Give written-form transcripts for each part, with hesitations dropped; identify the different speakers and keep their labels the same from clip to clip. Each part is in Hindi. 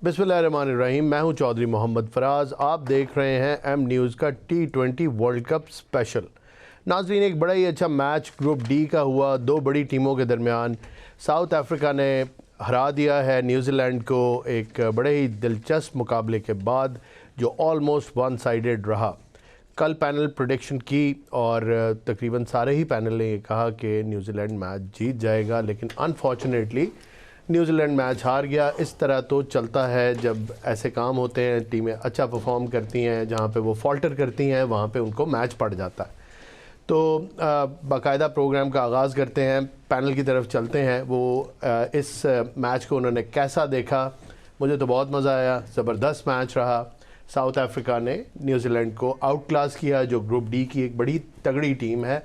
Speaker 1: बिस्मिल्लाहिर्रहमानिर्रहीम। मैं हूं चौधरी मोहम्मद फराज। आप देख रहे हैं एम न्यूज़ का T20 वर्ल्ड कप स्पेशल। नाज़रीन, एक बड़ा ही अच्छा मैच ग्रुप डी का हुआ। दो बड़ी टीमों के दरमियान साउथ अफ्रीका ने हरा दिया है न्यूजीलैंड को एक बड़े ही दिलचस्प मुकाबले के बाद जो ऑलमोस्ट वन साइडेड रहा। कल पैनल प्रेडिक्शन की और तकरीबन सारे ही पैनल ने ये कहा कि न्यूजीलैंड मैच जीत जाएगा, लेकिन अनफॉर्चुनेटली न्यूजीलैंड मैच हार गया। इस तरह तो चलता है जब ऐसे काम होते हैं, टीमें अच्छा परफॉर्म करती हैं, जहाँ पे वो फॉल्टर करती हैं वहाँ पे उनको मैच पड़ जाता है। तो बाकायदा प्रोग्राम का आगाज़ करते हैं, पैनल की तरफ चलते हैं। वो इस मैच को उन्होंने कैसा देखा? मुझे तो बहुत मज़ा आया, ज़बरदस्त मैच रहा। साउथ अफ्रीका ने न्यूजीलैंड को आउट क्लास किया, जो ग्रुप डी की एक बड़ी तगड़ी टीम है।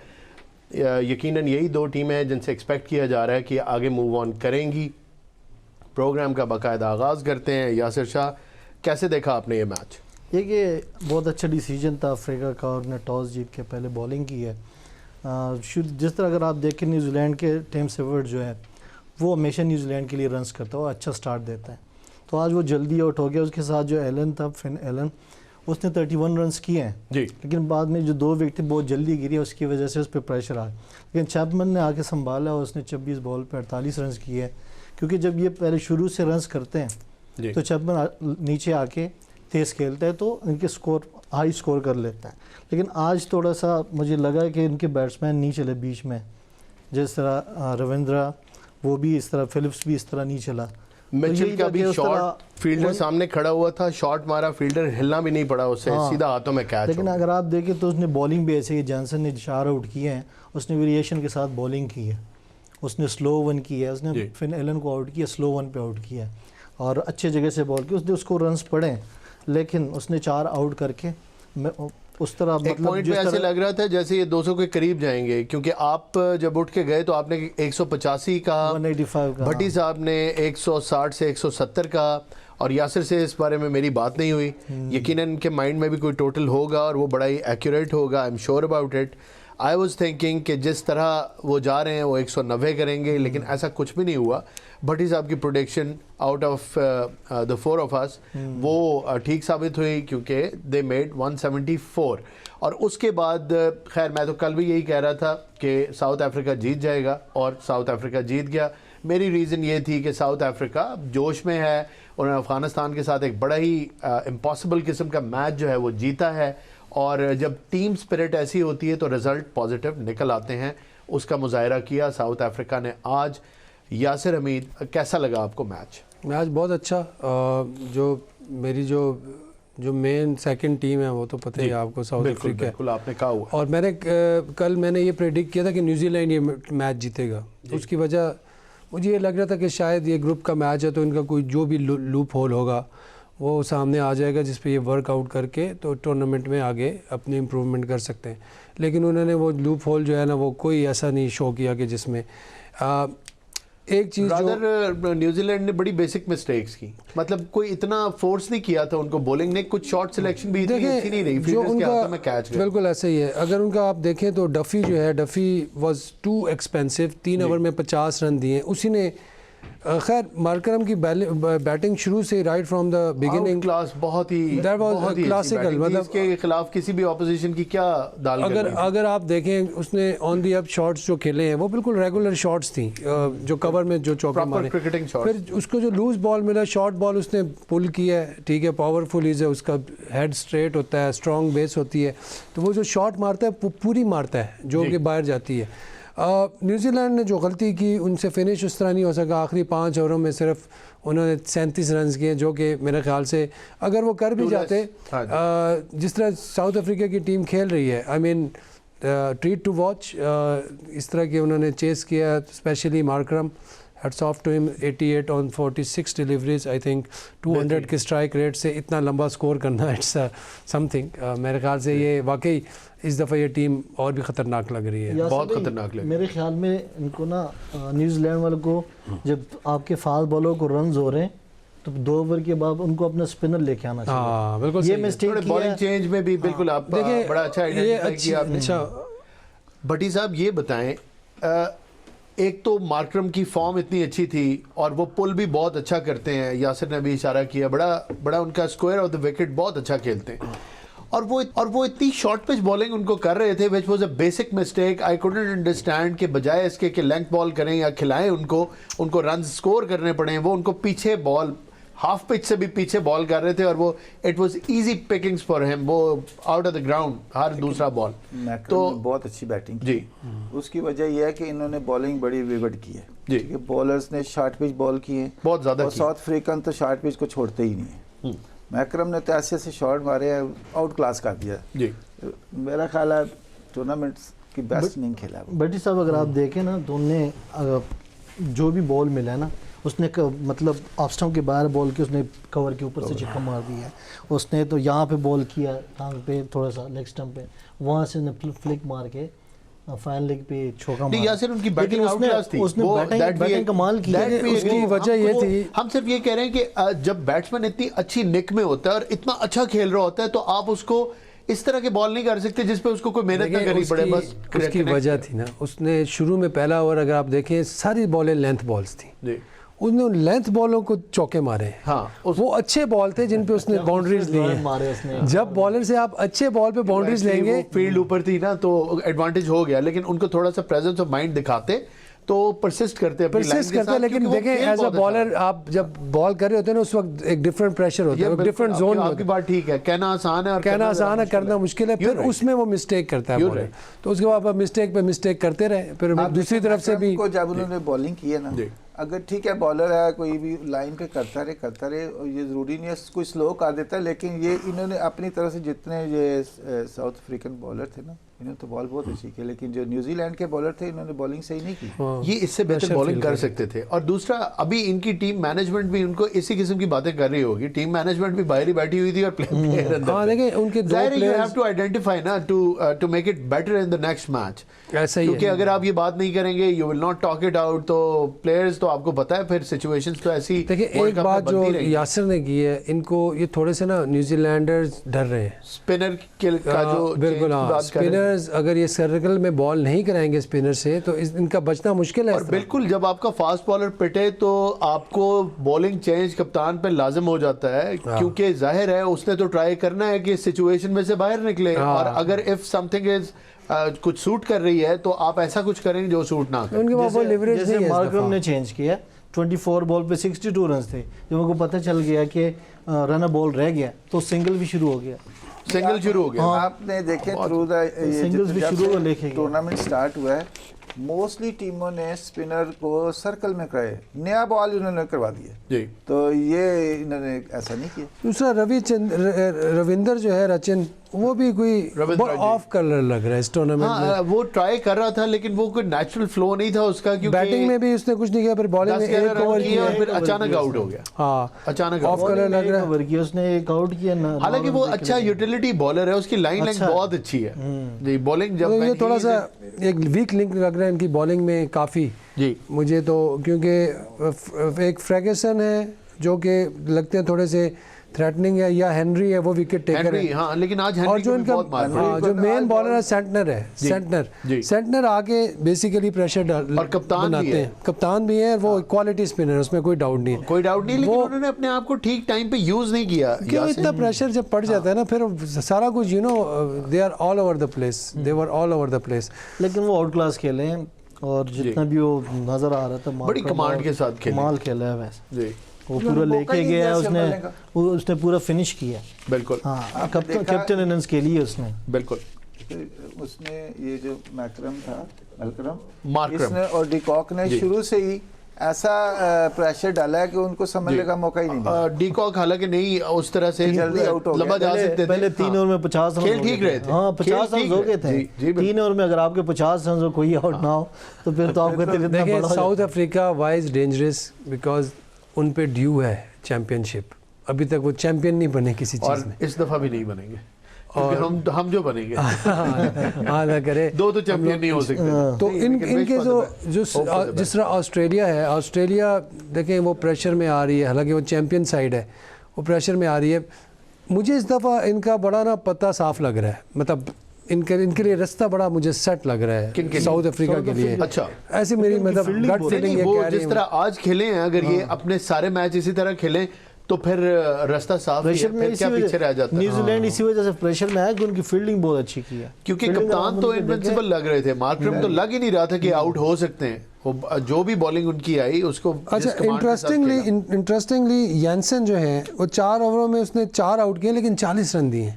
Speaker 1: यकीनन यही दो टीमें हैं जिनसे एक्सपेक्ट किया जा रहा है कि आगे मूव ऑन करेंगी। प्रोग्राम का बाकायदा आगाज़ करते हैं। यासिर शाह, कैसे देखा आपने ये मैच?
Speaker 2: ये बहुत अच्छा डिसीजन था अफ्रीका का, और ने टॉस जीत के पहले बॉलिंग की है। जिस तरह अगर आप देखें न्यूजीलैंड के टीम सेवर्ट जो है वो हमेशा न्यूजीलैंड के लिए रन्स करता है और अच्छा स्टार्ट देता है। तो आज वो जल्दी आउट हो गया। उसके साथ जो एलन था, फिन एलन, उसने 31 रन्स किए हैं जी, लेकिन बाद में जो दो विकेटें बहुत जल्दी गिरी, उसकी वजह से उस पर प्रेशर आया। लेकिन चैपमैन ने आके संभाला और उसने 26 बॉल पर 48 रन्स किए हैं। क्योंकि जब ये पहले शुरू से रन्स करते हैं तो चैपमैन नीचे आके तेज़ खेलता है तो इनके स्कोर हाई स्कोर कर लेता है। लेकिन आज थोड़ा सा मुझे लगा कि इनके बैट्समैन नहीं चले बीच में, जिस तरह रविंद्रा वो भी इस तरह, फिलिप्स भी इस तरह नहीं चला।
Speaker 1: मिचेल का भी शॉट, फील्डर सामने खड़ा हुआ था, शॉट मारा, फील्डर हिलना भी नहीं पड़ा उससे, सीधा हाथों में कैच।
Speaker 2: लेकिन अगर आप देखें तो उसने बॉलिंग भी ऐसे ही, जॉनसन ने 4 आउट किए हैं, उसने वेरिएशन के साथ बॉलिंग की है। उसने स्लो वन की है, उसने फिन एलन को आउट किया, स्लो वन पे आउट किया और अच्छे जगह से बॉल की। उसने उसको रन्स पड़े, लेकिन उसने 4 आउट करके उस तरह
Speaker 1: एक पॉइंट पे ऐसे लग रहा था जैसे ये 200 के करीब जाएंगे, क्योंकि आप जब उठ के गए तो आपने 185 का,
Speaker 2: 185 का,
Speaker 1: भट्टी साहब ने 160 से 170 का, और यासिर से इस बारे में मेरी बात नहीं हुई। यकीनन इनके माइंड में भी कोई टोटल होगा और वो बड़ा ही एक्यूरेट होगा, I am sure about it. I was thinking कि जिस तरह वो जा रहे हैं वो 190 करेंगे, लेकिन ऐसा कुछ भी नहीं हुआ। भट्टी साहब की prediction out of the 4 of us वो ठीक साबित हुई, क्योंकि दे मेड 174। और उसके बाद खैर मैं तो कल भी यही कह रहा था कि साउथ अफ्रीका जीत जाएगा, और साउथ अफ्रीका जीत गया। मेरी रीज़न ये थी कि साउथ अफ्रीका जोश में है, उन्होंने अफ़गानिस्तान के साथ एक बड़ा ही इम्पॉसिबल किस्म का मैच जो है वो जीता है, और जब टीम स्पिरिट ऐसी होती है तो रिज़ल्ट पॉजिटिव निकल आते हैं। उसका मुजाहरा किया साउथ अफ्रीका ने आज। यासिर हमीद, कैसा लगा आपको मैच?
Speaker 3: मैच बहुत अच्छा। मेरी जो मेन सेकंड टीम है वो तो पता ही है आपको, साउथ अफ्रीका।
Speaker 1: बिल्कुल आपने कहा हुआ।
Speaker 3: और कल मैंने ये प्रेडिक्ट किया था कि न्यूजीलैंड ये मैच जीतेगा। उसकी वजह मुझे ये लग रहा था कि शायद ये ग्रुप का मैच है तो इनका कोई जो भी लूप होल होगा वो सामने आ जाएगा, जिस पे ये वर्कआउट करके तो टूर्नामेंट में आगे अपनी इम्प्रूवमेंट कर सकते हैं। लेकिन उन्होंने वो लूप होल जो है ना वो कोई ऐसा नहीं शो किया कि जिसमें एक चीज़ जो
Speaker 1: न्यूजीलैंड ने बड़ी बेसिक मिस्टेक्स की, मतलब कोई इतना फोर्स नहीं किया था उनको बॉलिंग ने। कुछ शॉट सिलेक्शन भी इतनी अच्छी नहीं रही, फील्डर्स के हाथों में कैच गए।
Speaker 3: बिल्कुल ऐसा ही है। अगर उनका आप देखें तो डफी जो है, Duffy was too expensive. 3 over में 50 रन दिए उसी ने। खैर मार्करम की बैटिंग शुरू से right from the beginning
Speaker 1: class बहुत ही
Speaker 3: क्लासिकल, मतलब
Speaker 1: इसके खिलाफ किसी भी ऑपोजिशन की क्या दाल।
Speaker 3: अगर आप देखें उसने ऑन दी अप शॉट्स जो खेले हैं वो बिल्कुल रेगुलर शॉट्स थी, जो कवर में जो चौके मारे,
Speaker 1: क्रिकेटिंग शॉट।
Speaker 3: फिर उसको जो लूज बॉल मिला, शॉर्ट बॉल उसने पुल किया है, ठीक है, पावरफुल इज है, उसका हेड स्ट्रेट होता है, स्ट्रॉन्ग बेस होती है, तो वो जो शॉट मारता है वो पूरी मारता है जो कि बाहर जाती है। न्यूजीलैंड ने जो गलती की उनसे फिनिश उस तरह नहीं हो सका। आखिरी 5 ओवरों में सिर्फ उन्होंने 37 रन किए, जो कि मेरे ख्याल से अगर वो कर भी जाते, जिस तरह साउथ अफ्रीका की टीम खेल रही है, I mean treat to watch. इस तरह के उन्होंने चेस किया, specially Markram, heads off to him. 88 on 46 deliveries, I think 200 के स्ट्राइक रेट से इतना लंबा स्कोर करना, इट्स समथिंग। मेरे ख्याल से ये वाकई इस दफ़ा ये टीम और भी ख़तरनाक लग रही है,
Speaker 1: बहुत ख़तरनाक लग रही है।
Speaker 2: मेरे ख्याल में इनको ना न्यूजीलैंड वालों को, जब आपके फास्ट बॉलर को रन्स हो रहे हैं तो 2 ओवर के बाद उनको अपना स्पिनर लेके आना चाहिए।
Speaker 3: हाँ बिल्कुल,
Speaker 2: ये मिस्टेक किया
Speaker 1: बॉलिंग चेंज में भी बिल्कुल आप बड़ा अच्छा आइडेंटिफाई किया आपने।
Speaker 3: अच्छा
Speaker 1: भट्टी साहब ये बताएं, एक तो मार्करम की फॉर्म इतनी अच्छी थी और वो पुल भी बहुत अच्छा करते हैं, यासिर ने भी इशारा किया, बड़ा उनका स्क्वायर ऑफ द विकेट बहुत अच्छा खेलते हैं। और वो इतनी शॉर्ट पिच बॉलिंग उनको कर रहे थे which was a basic mistake. I couldn't understand कि बजाय इसके कि लेंथ बॉल करें या खिलाएं उनको रन स्कोर करने पड़े, वो उनको पीछे बॉल हाफ पिच से भी पीछे बॉल कर रहे थे और वो it was easy Pickings for him, वो आउट ऑफ द ग्राउंड हर दूसरा बॉल।
Speaker 4: तो बहुत अच्छी बैटिंग
Speaker 1: जी,
Speaker 4: उसकी वजह यह है कि इन्होंने बॉलिंग बड़ी विविड की है
Speaker 1: जी।
Speaker 4: ठीक है, बॉलर्स ने शॉर्ट पिच बॉल की है
Speaker 1: बहुत ज़्यादा
Speaker 4: और
Speaker 1: की।
Speaker 4: साउथ अफ्रीकन तो शॉर्ट पिच को छोड़ते ही नहीं है। मैकरम ने तो ऐसे शॉट मारे हैं, आउट क्लास कर दिया
Speaker 1: जी।
Speaker 4: मेरा ख्याल है टूर्नामेंट्स की बेस्ट नहीं खेला वो।
Speaker 2: भट्टी साहब अगर आप देखें ना तो उनने जो भी बॉल मिला है ना उसने मतलब ऑफ स्टंप के बाहर बॉल की उसने कवर के ऊपर से चिक्का मार दिया है। उसने तो यहाँ पे बॉल किया टांग पे थोड़ा सा लेग स्टंप पे, वहाँ से उसने फ्लिक मार के फाइन लेग पे छोका मारा।
Speaker 1: यासिर उनकी बैटिंग आउट क्लास थी,
Speaker 2: उसने
Speaker 1: वो
Speaker 2: बैटिंग कमाल की है।
Speaker 3: उसकी वजह ये थी,
Speaker 1: हम सिर्फ ये कह रहे हैं कि जब बैट्समैन इतनी अच्छी निक में होता है और इतना अच्छा खेल रहा होता है तो आप उसको इस तरह के बॉल नहीं कर सकते जिस पे उसको कोई मेहनत ना करनी पड़े। बस
Speaker 3: उसकी वजह थी ना, उसने शुरू में पहला ओवर अगर आप देखें सारी बॉलें लेंथ बॉल्स थी
Speaker 1: जी,
Speaker 3: उसने लेंथ बॉलों को चौके मारे।
Speaker 1: हाँ,
Speaker 3: वो अच्छे बॉल थे जिन पे उसने बाउंड्रीज ली हैं। जब बॉलर से आप अच्छे बॉल पे बाउंड्रीज लेंगे,
Speaker 1: फील्ड ऊपर थी ना तो एडवांटेज हो गया, लेकिन उनको थोड़ा सा प्रेजेंस ऑफ माइंड दिखाते तो परसिस्ट करते
Speaker 3: लेकिन देखें एज अ बॉलर आप जब बॉल कर रहे होते हैं ना उस वक्त एक डिफरेंट प्रेशर होता है, डिफरेंट जोन में।
Speaker 1: आपकी बात ठीक है, कहना आसान है और
Speaker 3: कहना आसान है, करना मुश्किल है। फिर उसमें वो मिस्टेक करता है बॉलर, तो उसके बाद मिस्टेक पे मिस्टेक करते रहे। फिर दूसरी तरफ से भी
Speaker 4: जब उन्होंने बॉलिंग की है ना, अगर ठीक है बॉलर है कोई भी लाइन पे करता रहे, और ये ज़रूरी नहीं है कोई स्लो कर देता है, लेकिन ये इन्होंने अपनी तरफ से जितने ये साउथ अफ्रीकन बॉलर थे ना, इन्होंने तो बॉल बहुत अच्छी की, लेकिन जो न्यूजीलैंड के बॉलर थे इन्होंने बॉलिंग सही नहीं की।
Speaker 1: ये इससे बेहतर बॉलिंग कर सकते थे। और दूसरा, अभी इनकी टीम मैनेजमेंट भी उनको इसी किस्म की बातें कर रही होगी। टीम मैनेजमेंट भी बाहर ही बैठी हुई थी और प्लेयर अंदर।
Speaker 3: हाँ, देखिए उनके दो
Speaker 1: players you have
Speaker 3: players
Speaker 1: to identify ना to make it better in the next match.
Speaker 3: ऐसा ही
Speaker 1: क्योंकि
Speaker 3: है।
Speaker 1: अगर आप ये बात नहीं करेंगे, you will not talk it out, तो प्लेयर्स तो आपको पता है फिर सिचुएशंस तो ऐसी।
Speaker 3: देखिए एक बात जो यासिर ने की है, इनको ये थोड़े से ना न्यूजीलैंडर्स डर रहे हैं
Speaker 1: स्पिनर का जो
Speaker 3: बिल्कुल। हाँ, स्पिनर्स अगर ये सर्कल में बॉल नहीं कराएंगे स्पिनर से तो इनका बचना मुश्किल है।
Speaker 1: और बिल्कुल जब आपका फास्ट बॉलर पिटे तो आपको बॉलिंग चेंज कप्तान पे लाजिम हो जाता है, क्योंकि जाहिर है उसने तो ट्राई करना है कि सिचुएशन में से बाहर निकले। और अगर इफ समथिंग इज कुछ सूट कर रही है तो आप ऐसा कुछ करेंगे जो सूट ना करे।
Speaker 3: उनके पास वो लिवरेज नहीं है।
Speaker 2: मार्करम ने चेंज किया, 24 बॉल पे 62 रन थे। जब उनको पता चल गया कि रन बॉल रह गया तो सिंगल भी शुरू हो गया।
Speaker 1: सिंगल शुरू हो गया।
Speaker 4: आपने देखे थ्रू द टूर्नामेंट स्टार्ट हुआ है, मोस्टली टीमों ने स्पिनर को सर्कल में कराए, नया बॉल उन्होंने करवा दिया
Speaker 1: जी।
Speaker 4: तो ये इन्होंने ऐसा नहीं किया।
Speaker 3: दूसरा रविंदर जो है रचिन, वो भी कोई ऑफ कलर लग रहा है इस टूर्नामेंट में।
Speaker 1: वो ट्राई कर रहा था लेकिन वो कोई नेचुरल फ्लो नहीं था उसका, क्योंकि
Speaker 3: बैटिंग में भी उसने कुछ नहीं किया, फिर बॉलिंग में एक ओवर किया
Speaker 1: और फिर अचानक आउट हो गया।
Speaker 3: हाँ,
Speaker 1: अचानक
Speaker 3: ऑफ कलर लग रहा है।
Speaker 2: उसने एक आउट किया।
Speaker 1: हालांकि वो अच्छा यूटिलिटी बॉलर है, उसकी लाइन लेंथ बहुत अच्छी है जी। बॉलिंग जब
Speaker 3: ये थोड़ा सा एक वीक लिंक लग रहा है इनकी बॉलिंग में काफ़ी
Speaker 1: जी
Speaker 3: मुझे तो, क्योंकि एक फ्रैगसन है जो कि लगते हैं थोड़े से थ्रेटनिंग है, या हेनरी है वो विकेट टेकर है।
Speaker 1: हाँ, लेकिन आज
Speaker 3: और जो इनका जो मेन बॉलर है सेंटनर है, सेंटनर आके बेसिकली प्रेशर डाल
Speaker 1: और कप्तान भी है।
Speaker 3: कप्तान भी है, वो क्वालिटी स्पिनर है, उसमें कोई डाउट नहीं है।
Speaker 1: कोई डाउट नहीं, लेकिन उन्होंने अपने आप को ठीक टाइम पे यूज नहीं किया।
Speaker 3: क्यों इतना प्रेशर जब पड़ जाता है ना, फिर सारा कुछ they are all over the place, they were all over the place.
Speaker 2: लेकिन वो आउट क्लास खेले हैं और जितना भी वो नजर आ रहा था
Speaker 1: बड़ी कमांड के साथ खेले,
Speaker 2: कमाल खेला है वैसे
Speaker 1: जी।
Speaker 2: वो पूरा लेके गया है उसने पूरा फिनिश किया।
Speaker 1: बिल्कुल
Speaker 2: हाँ, कैप्टन इनिंग्स के लिए उसने
Speaker 1: बिल्कुल
Speaker 4: उसने ये जो मैकरम था
Speaker 1: मार्करम
Speaker 4: इसने और डिकॉक ने शुरू से ही ऐसा प्रेशर डाला है कि उनको समझने का मौका ही नहीं मिला।
Speaker 1: डिकॉक हालांकि नहीं उस तरह से
Speaker 4: जल्दी आउट हो
Speaker 1: लंबा जा सकते थे।
Speaker 2: पहले 3 ओवर में 50 रन
Speaker 1: खेल ठीक रहे थे।
Speaker 2: हाँ, 50 रन हो गए थे 3 ओवर में। अगर आपके 50 रन हो कोई आउट ना हो तो फिर तो आप कहते इतना बड़ा।
Speaker 3: South Africa wise dangerous because उन पे ड्यू है चैंपियनशिप, अभी तक वो चैंपियन नहीं बने किसी चीज में,
Speaker 1: इस दफा भी नहीं बनेंगे। और हम जो बनेंगे
Speaker 3: हाँ ना करे,
Speaker 1: दो तो चैंपियन नहीं हो सकते।
Speaker 3: तो इनके जो जिस तरह ऑस्ट्रेलिया है, ऑस्ट्रेलिया देखें वो प्रेशर में आ रही है, हालांकि वो चैंपियन साइड है, वो प्रेशर में आ रही है। मुझे इस दफ़ा इनका बड़ा ना पत्ता साफ लग रहा है, मतलब इनके लिए रास्ता बड़ा मुझे सेट लग रहा है
Speaker 1: किनके लिए?
Speaker 3: साउथ अफ्रीका के लिए।
Speaker 1: अच्छा,
Speaker 3: ऐसी मेरी मतलब
Speaker 2: fielding
Speaker 3: गट
Speaker 2: बहुत
Speaker 3: फीलिंग ये
Speaker 1: वो
Speaker 3: कह रही
Speaker 1: जिस तरह आज खेले हैं, अगर ये अपने सारे मैच इसी तरह खेलें तो फिर रास्ता साफ ही है,
Speaker 2: प्रेशर में
Speaker 1: फिर
Speaker 2: इसी
Speaker 1: क्या पीछे रह
Speaker 2: वजह
Speaker 1: जाता है।
Speaker 2: न्यूजीलैंड इसी वजह से प्रेशर में आया कि उनकी फील्डिंग बहुत अच्छी की है,
Speaker 1: क्योंकि
Speaker 2: Fielding
Speaker 1: कप्तान
Speaker 2: अगर
Speaker 1: तो
Speaker 2: हम उनके
Speaker 1: इनविंसिबल लग रहे थे, मार्करम तो लग ही नहीं रहा था कि आउट हो सकते हैं। वो जो भी बॉलिंग उनकी आई उसको
Speaker 3: अच्छा, इंटरेस्टिंगली यानसन जो है वो 4 ओवरों में उसने 4 आउट किए लेकिन 40 रन दिए।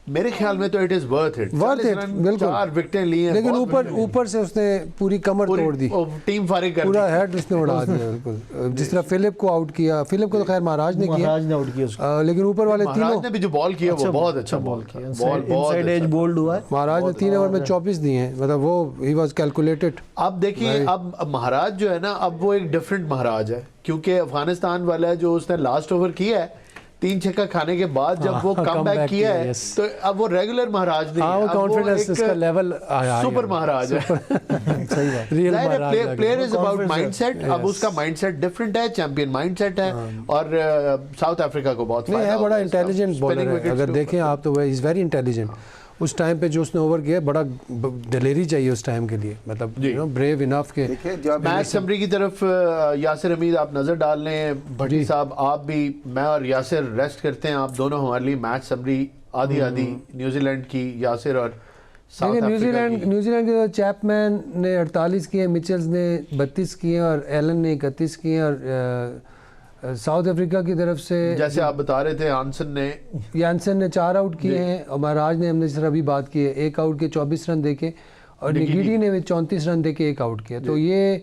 Speaker 1: मेरे ख्याल में तो इट इज वर्थ इट,
Speaker 3: बिल्कुल
Speaker 1: 4 विकेटें ली हैं,
Speaker 3: लेकिन
Speaker 1: बहुत
Speaker 3: ऊपर से उसने पूरी कमर तोड़ दी,
Speaker 1: टीम फारिग कर
Speaker 3: पूरा
Speaker 1: दी।
Speaker 3: हेड उसने उड़ा दिया बिल्कुल। जिस तरह फिलिप को आउट किया, फिलिप को तो खैर महाराज ने किया,
Speaker 2: महाराज ने आउट किया उसको,
Speaker 3: लेकिन ऊपर वाले
Speaker 1: महाराज
Speaker 3: तीनों
Speaker 1: ने भी जो बॉल किया वो बहुत अच्छा बॉल किया, बॉल बहुत
Speaker 2: इनसाइड एज
Speaker 1: अच्छा।
Speaker 2: बोल्ड हुआ है।
Speaker 3: महाराज ने 3 ओवर में 24 दिए हैं, मतलब वो ही वाज कैलकुलेटेड।
Speaker 1: अब देखिए, अब महाराज जो है ना, अब वो एक डिफरेंट महाराज है, क्योंकि अफगानिस्तान वाला जो उसने लास्ट ओवर किया है 3 छक्का खाने के बाद जब वो कमबैक किया है, तो अब वो रेगुलर महाराज नहीं है,
Speaker 3: वो
Speaker 1: अब वो
Speaker 3: कॉन्फिडेंस इसका
Speaker 1: एक
Speaker 3: लेवल
Speaker 1: सुपर महाराज है।
Speaker 2: सही बात।
Speaker 3: Real Maharaj
Speaker 1: player is about
Speaker 2: Confidence
Speaker 1: mindset. अब उसका माइंडसेट डिफरेंट है, चैंपियन माइंडसेट है, और साउथ अफ्रीका को बहुत
Speaker 3: नहीं
Speaker 1: फायदा
Speaker 3: है, बड़ा
Speaker 1: होगा इसका।
Speaker 3: इंटेलिजेंट बॉलर
Speaker 1: Spinning
Speaker 3: है,
Speaker 1: wickets
Speaker 3: अगर
Speaker 1: के
Speaker 3: देखें आप तो वह इज़ वेरी इंटेलिजेंट। उस टाइम पे जो उसने ओवर किया बड़ा दिलेरी चाहिए उस टाइम के लिए, मतलब ब्रेव इनफ के।
Speaker 4: देखिए जब
Speaker 1: मैच समरी की तरफ यासिर हमीद आप नजर डाल लें, भट्टी साहब आप भी, मैं और यासिर रेस्ट करते हैं, आप दोनों हमारे लिए मैच समरी आधी न्यूजीलैंड की, यासिर और साउथ अफ्रीका की।
Speaker 3: न्यूजीलैंड के चैपमैन ने 48 किए, मिचेल्स ने 32 किए और एलन ने 31 किए, और साउथ अफ्रीका की तरफ से
Speaker 1: जैसे आप बता रहे थे
Speaker 3: यानसन ने 4 आउट किए हैं, और महाराज ने, हमने जिस तरह अभी बात की है, 1 आउट के 24 रन देके, और निगिडी ने भी 34 रन देके 1 आउट किया। तो ये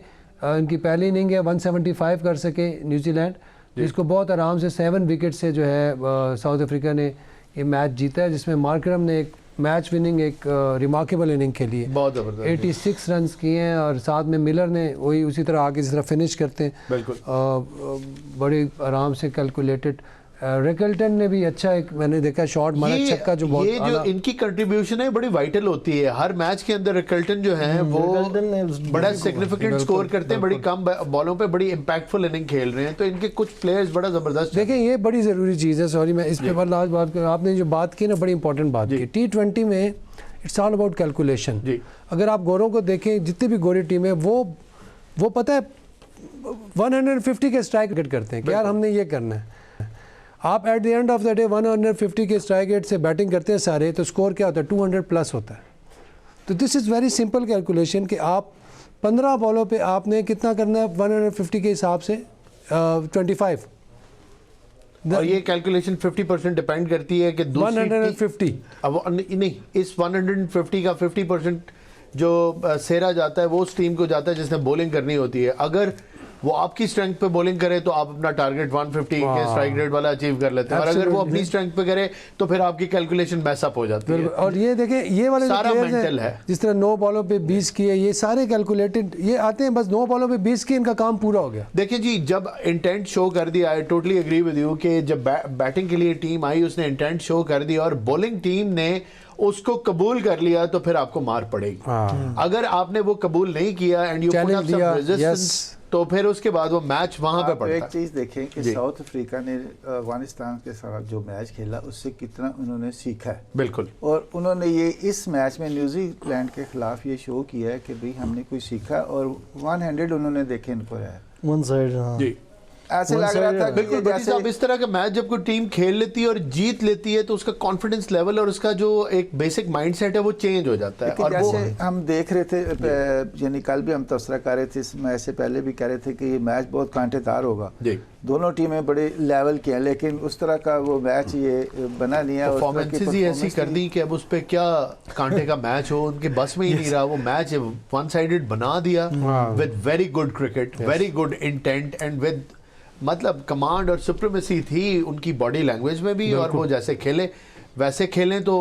Speaker 3: इनकी पहली इनिंग है, 175 कर सके न्यूजीलैंड, जिसको बहुत आराम से 7 विकेट से जो है साउथ अफ्रीका ने ये मैच जीता है, जिसमें मार्करम ने एक मैच विनिंग एक रिमार्केबल इनिंग खेली है,
Speaker 1: बहुत जबरदस्त
Speaker 3: 86 रन किए हैं, और साथ में मिलर ने वही उसी तरह आगे जिस तरह फिनिश करते हैं,
Speaker 1: बिल्कुल
Speaker 3: बड़े आराम से कैलकुलेटेड। रिकल्टन ने भी अच्छा एक मैंने देखा शॉट मारा, छक्का जो बहुत
Speaker 1: ये जो इनकी कंट्रीब्यूशन है बड़ी वाइटल होती है हर मैच के अंदर। रिकल्टन जो है वो बड़ा सिग्निफिकेंट स्कोर करते हैं, बड़ी कम बॉलों पे बड़ी इंपैक्टफुल इनिंग खेल रहे हैं, तो इनके कुछ प्लेयर्स बड़ा जबरदस्त।
Speaker 3: देखें ये बड़ी ज़रूरी चीज़ है, सॉरी मैं इस पे लास्ट बात करूँ, आपने जो बात की ना बड़ी इंपॉर्टेंट बात की। T20 में इट्स ऑल अबाउट कैलकुलेशन। अगर आप गोरों को देखें, जितनी भी गोरी टीम है वो पता है 150 के स्ट्राइक रेट करते हैं कि यार हमने ये करना है। आप at the end of the day 150 के स्ट्राइक रेट से बैटिंग करते हैं सारे, तो स्कोर क्या होता है 200 प्लस होता है। तो this is very simple calculation कि आप 15 बॉलों पे आपने कितना करना है 150 के हिसाब से 25।
Speaker 1: और ये कैलकुलेशन 50% डिपेंड करती है कि
Speaker 3: 150
Speaker 1: अब नहीं, इस 150 का 50% जो सेरा जाता है वो उस टीम को जाता है जिसने बॉलिंग करनी होती है। अगर वो आपकी स्ट्रेंथ पे बॉलिंग करे तो आप अपना टारगेट 150 के स्ट्राइक रेट वाला अचीव कर लेते हैं, और अगर वो अपनी स्ट्रेंथ पे करे तो फिर आपकी कैलकुलेशन मैसअप हो जाती है।
Speaker 3: और ये देखें ये वाले
Speaker 1: सारा
Speaker 3: players
Speaker 1: मेंटल
Speaker 3: हैं,
Speaker 1: है।
Speaker 3: जिस तरह 9 बॉलों पे 20 किए, ये सारे कैलकुलेटेड, ये आते हैं बस 9 बॉलों पे 20 किए, इनका काम पूरा हो गया।
Speaker 1: देखिए जी, जब इंटेंट शो कर दिया, I totally agree with you कि जब बैटिंग के लिए टीम आई उसने इंटेंट शो कर दिया और बॉलिंग टीम ने उसको कबूल कर लिया, तो फिर आपको मार पड़ेगी। अगर आपने वो कबूल नहीं किया and you put up some resistance, तो फिर उसके बाद वो मैच वहां पे पड़ता है।
Speaker 4: एक चीज़ देखें कि साउथ अफ्रीका ने अफगानिस्तान के साथ जो मैच खेला उससे कितना उन्होंने सीखा है।
Speaker 1: बिल्कुल, और
Speaker 4: उन्होंने ये इस मैच में न्यूजीलैंड के खिलाफ ये शो किया है कि भाई हमने कुछ सीखा, और 100 उन्होंने देखे इनको है
Speaker 2: वन साइड।
Speaker 1: जी,
Speaker 4: ऐसे लग रहा था कि
Speaker 1: बिल्कुल भट्टी साहब, इस तरह का मैच जब कोई टीम खेल लेती है और जीत लेती है तो उसका कॉन्फिडेंस लेवल और उसका जो एक बेसिक माइंडसेट है वो चेंज हो जाता है। और
Speaker 4: जैसे हम देख रहे थे, यानी कल भी हम तबसरा कर रहे थे, इस मैच से पहले भी कह रहे थे कि ये मैच बहुत कांटेदार होगा। दोनों टीमें बड़े लेवल की हैं, लेकिन उस तरह का वो मैच ये बना नहीं है।
Speaker 1: परफॉर्मेंसेस ही ऐसी कर दी कि अब उस पर क्या कांटे का मैच हो, उनके बस में ही नहीं रहा। वो मैच वन साइडेड बना दिया with very good cricket, very good intent and with मतलब कमांड और सुप्रीमेसी थी उनकी बॉडी लैंग्वेज में भी, और वो जैसे खेले वैसे खेलें। तो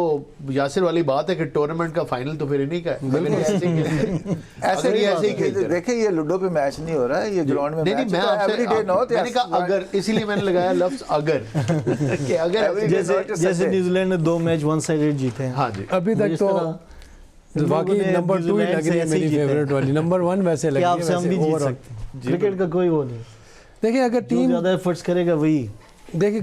Speaker 1: यासिर वाली बात है कि टूर्नामेंट का फाइनल तो फिर इन्हीं का है। ऐसे ही खेलते
Speaker 4: देखिए ये लूडो पे मैच नहीं हो रहा है, ये ग्राउंड में
Speaker 1: मैंने कहा अगर, इसीलिए मैंने लगाया लफ्ज अगर कि अगर
Speaker 2: जैसे न्यूजीलैंड ने 2 मैच वन साइडेड जीते हैं।
Speaker 1: हाँ जी,
Speaker 3: अभी तक तो बाकी नंबर 2 ही लग रही है मेरी फेवरेट वाली, नंबर 1 वैसे लग रही है।
Speaker 2: हम भी जीत सकते हैं, क्रिकेट का कोई वो नहीं।
Speaker 3: देखिए अगर टीम
Speaker 2: ज्यादा एफर्ट्स करेगा वही,
Speaker 3: देखिए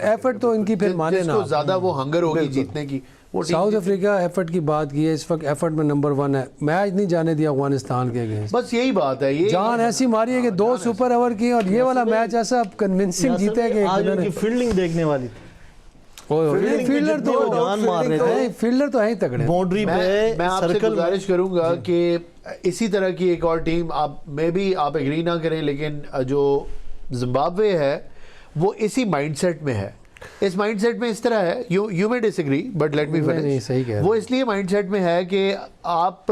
Speaker 3: एफर्ट तो इनकी फिर माने ना,
Speaker 1: जिसको ज्यादा वो हंगर होगी जीतने की
Speaker 3: साउथ अफ्रीका एफर्ट की बात की है, इस वक्त एफर्ट में नंबर 1 है, मैच नहीं जाने दिया अफगानिस्तान के अगेंस्ट।
Speaker 1: बस यही बात है, ये
Speaker 3: जान ऐसी मारी है कि 2 सुपर ओवर की और ये वाला मैच ऐसा कन्विंसिंग जीते कि
Speaker 2: आज उनकी फील्डिंग देखने वाली थी।
Speaker 3: फील्डर तो
Speaker 2: जान मार रहे थे,
Speaker 3: फील्डर तो है ही तगड़े।
Speaker 2: बाउंड्री पे
Speaker 1: मैं आपसे गुजारिश करूंगा कि इसी तरह की एक और टीम, आप मे भी आप एग्री ना करें, लेकिन जो जिम्बाब्वे है वो इसी माइंडसेट में है। इस माइंडसेट में इस तरह है, you may disagree but let me
Speaker 3: नहीं, सही कह रहे
Speaker 1: फिनिश। वो इसलिए माइंडसेट में है कि आप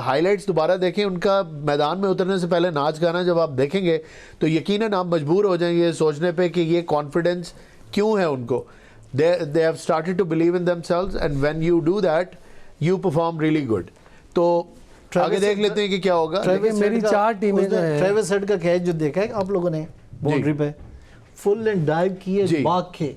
Speaker 1: हाइलाइट्स दोबारा देखें, उनका मैदान में उतरने से पहले नाच गाना जब आप देखेंगे तो यकीनन आप मजबूर हो जाएंगे सोचने पे कि ये कॉन्फिडेंस क्यों है उनको। they have started to believe in themselves and when you do that you perform really good। तो आगे देख लेते हैं कि क्या होगा।
Speaker 3: लेकिन मेरी 4 टीमें जो है,
Speaker 2: ट्रेविस हेड का कैच जो देखा है आप लोगों ने बाउंड्री पे, फुल एंड डाइव किए भाग के,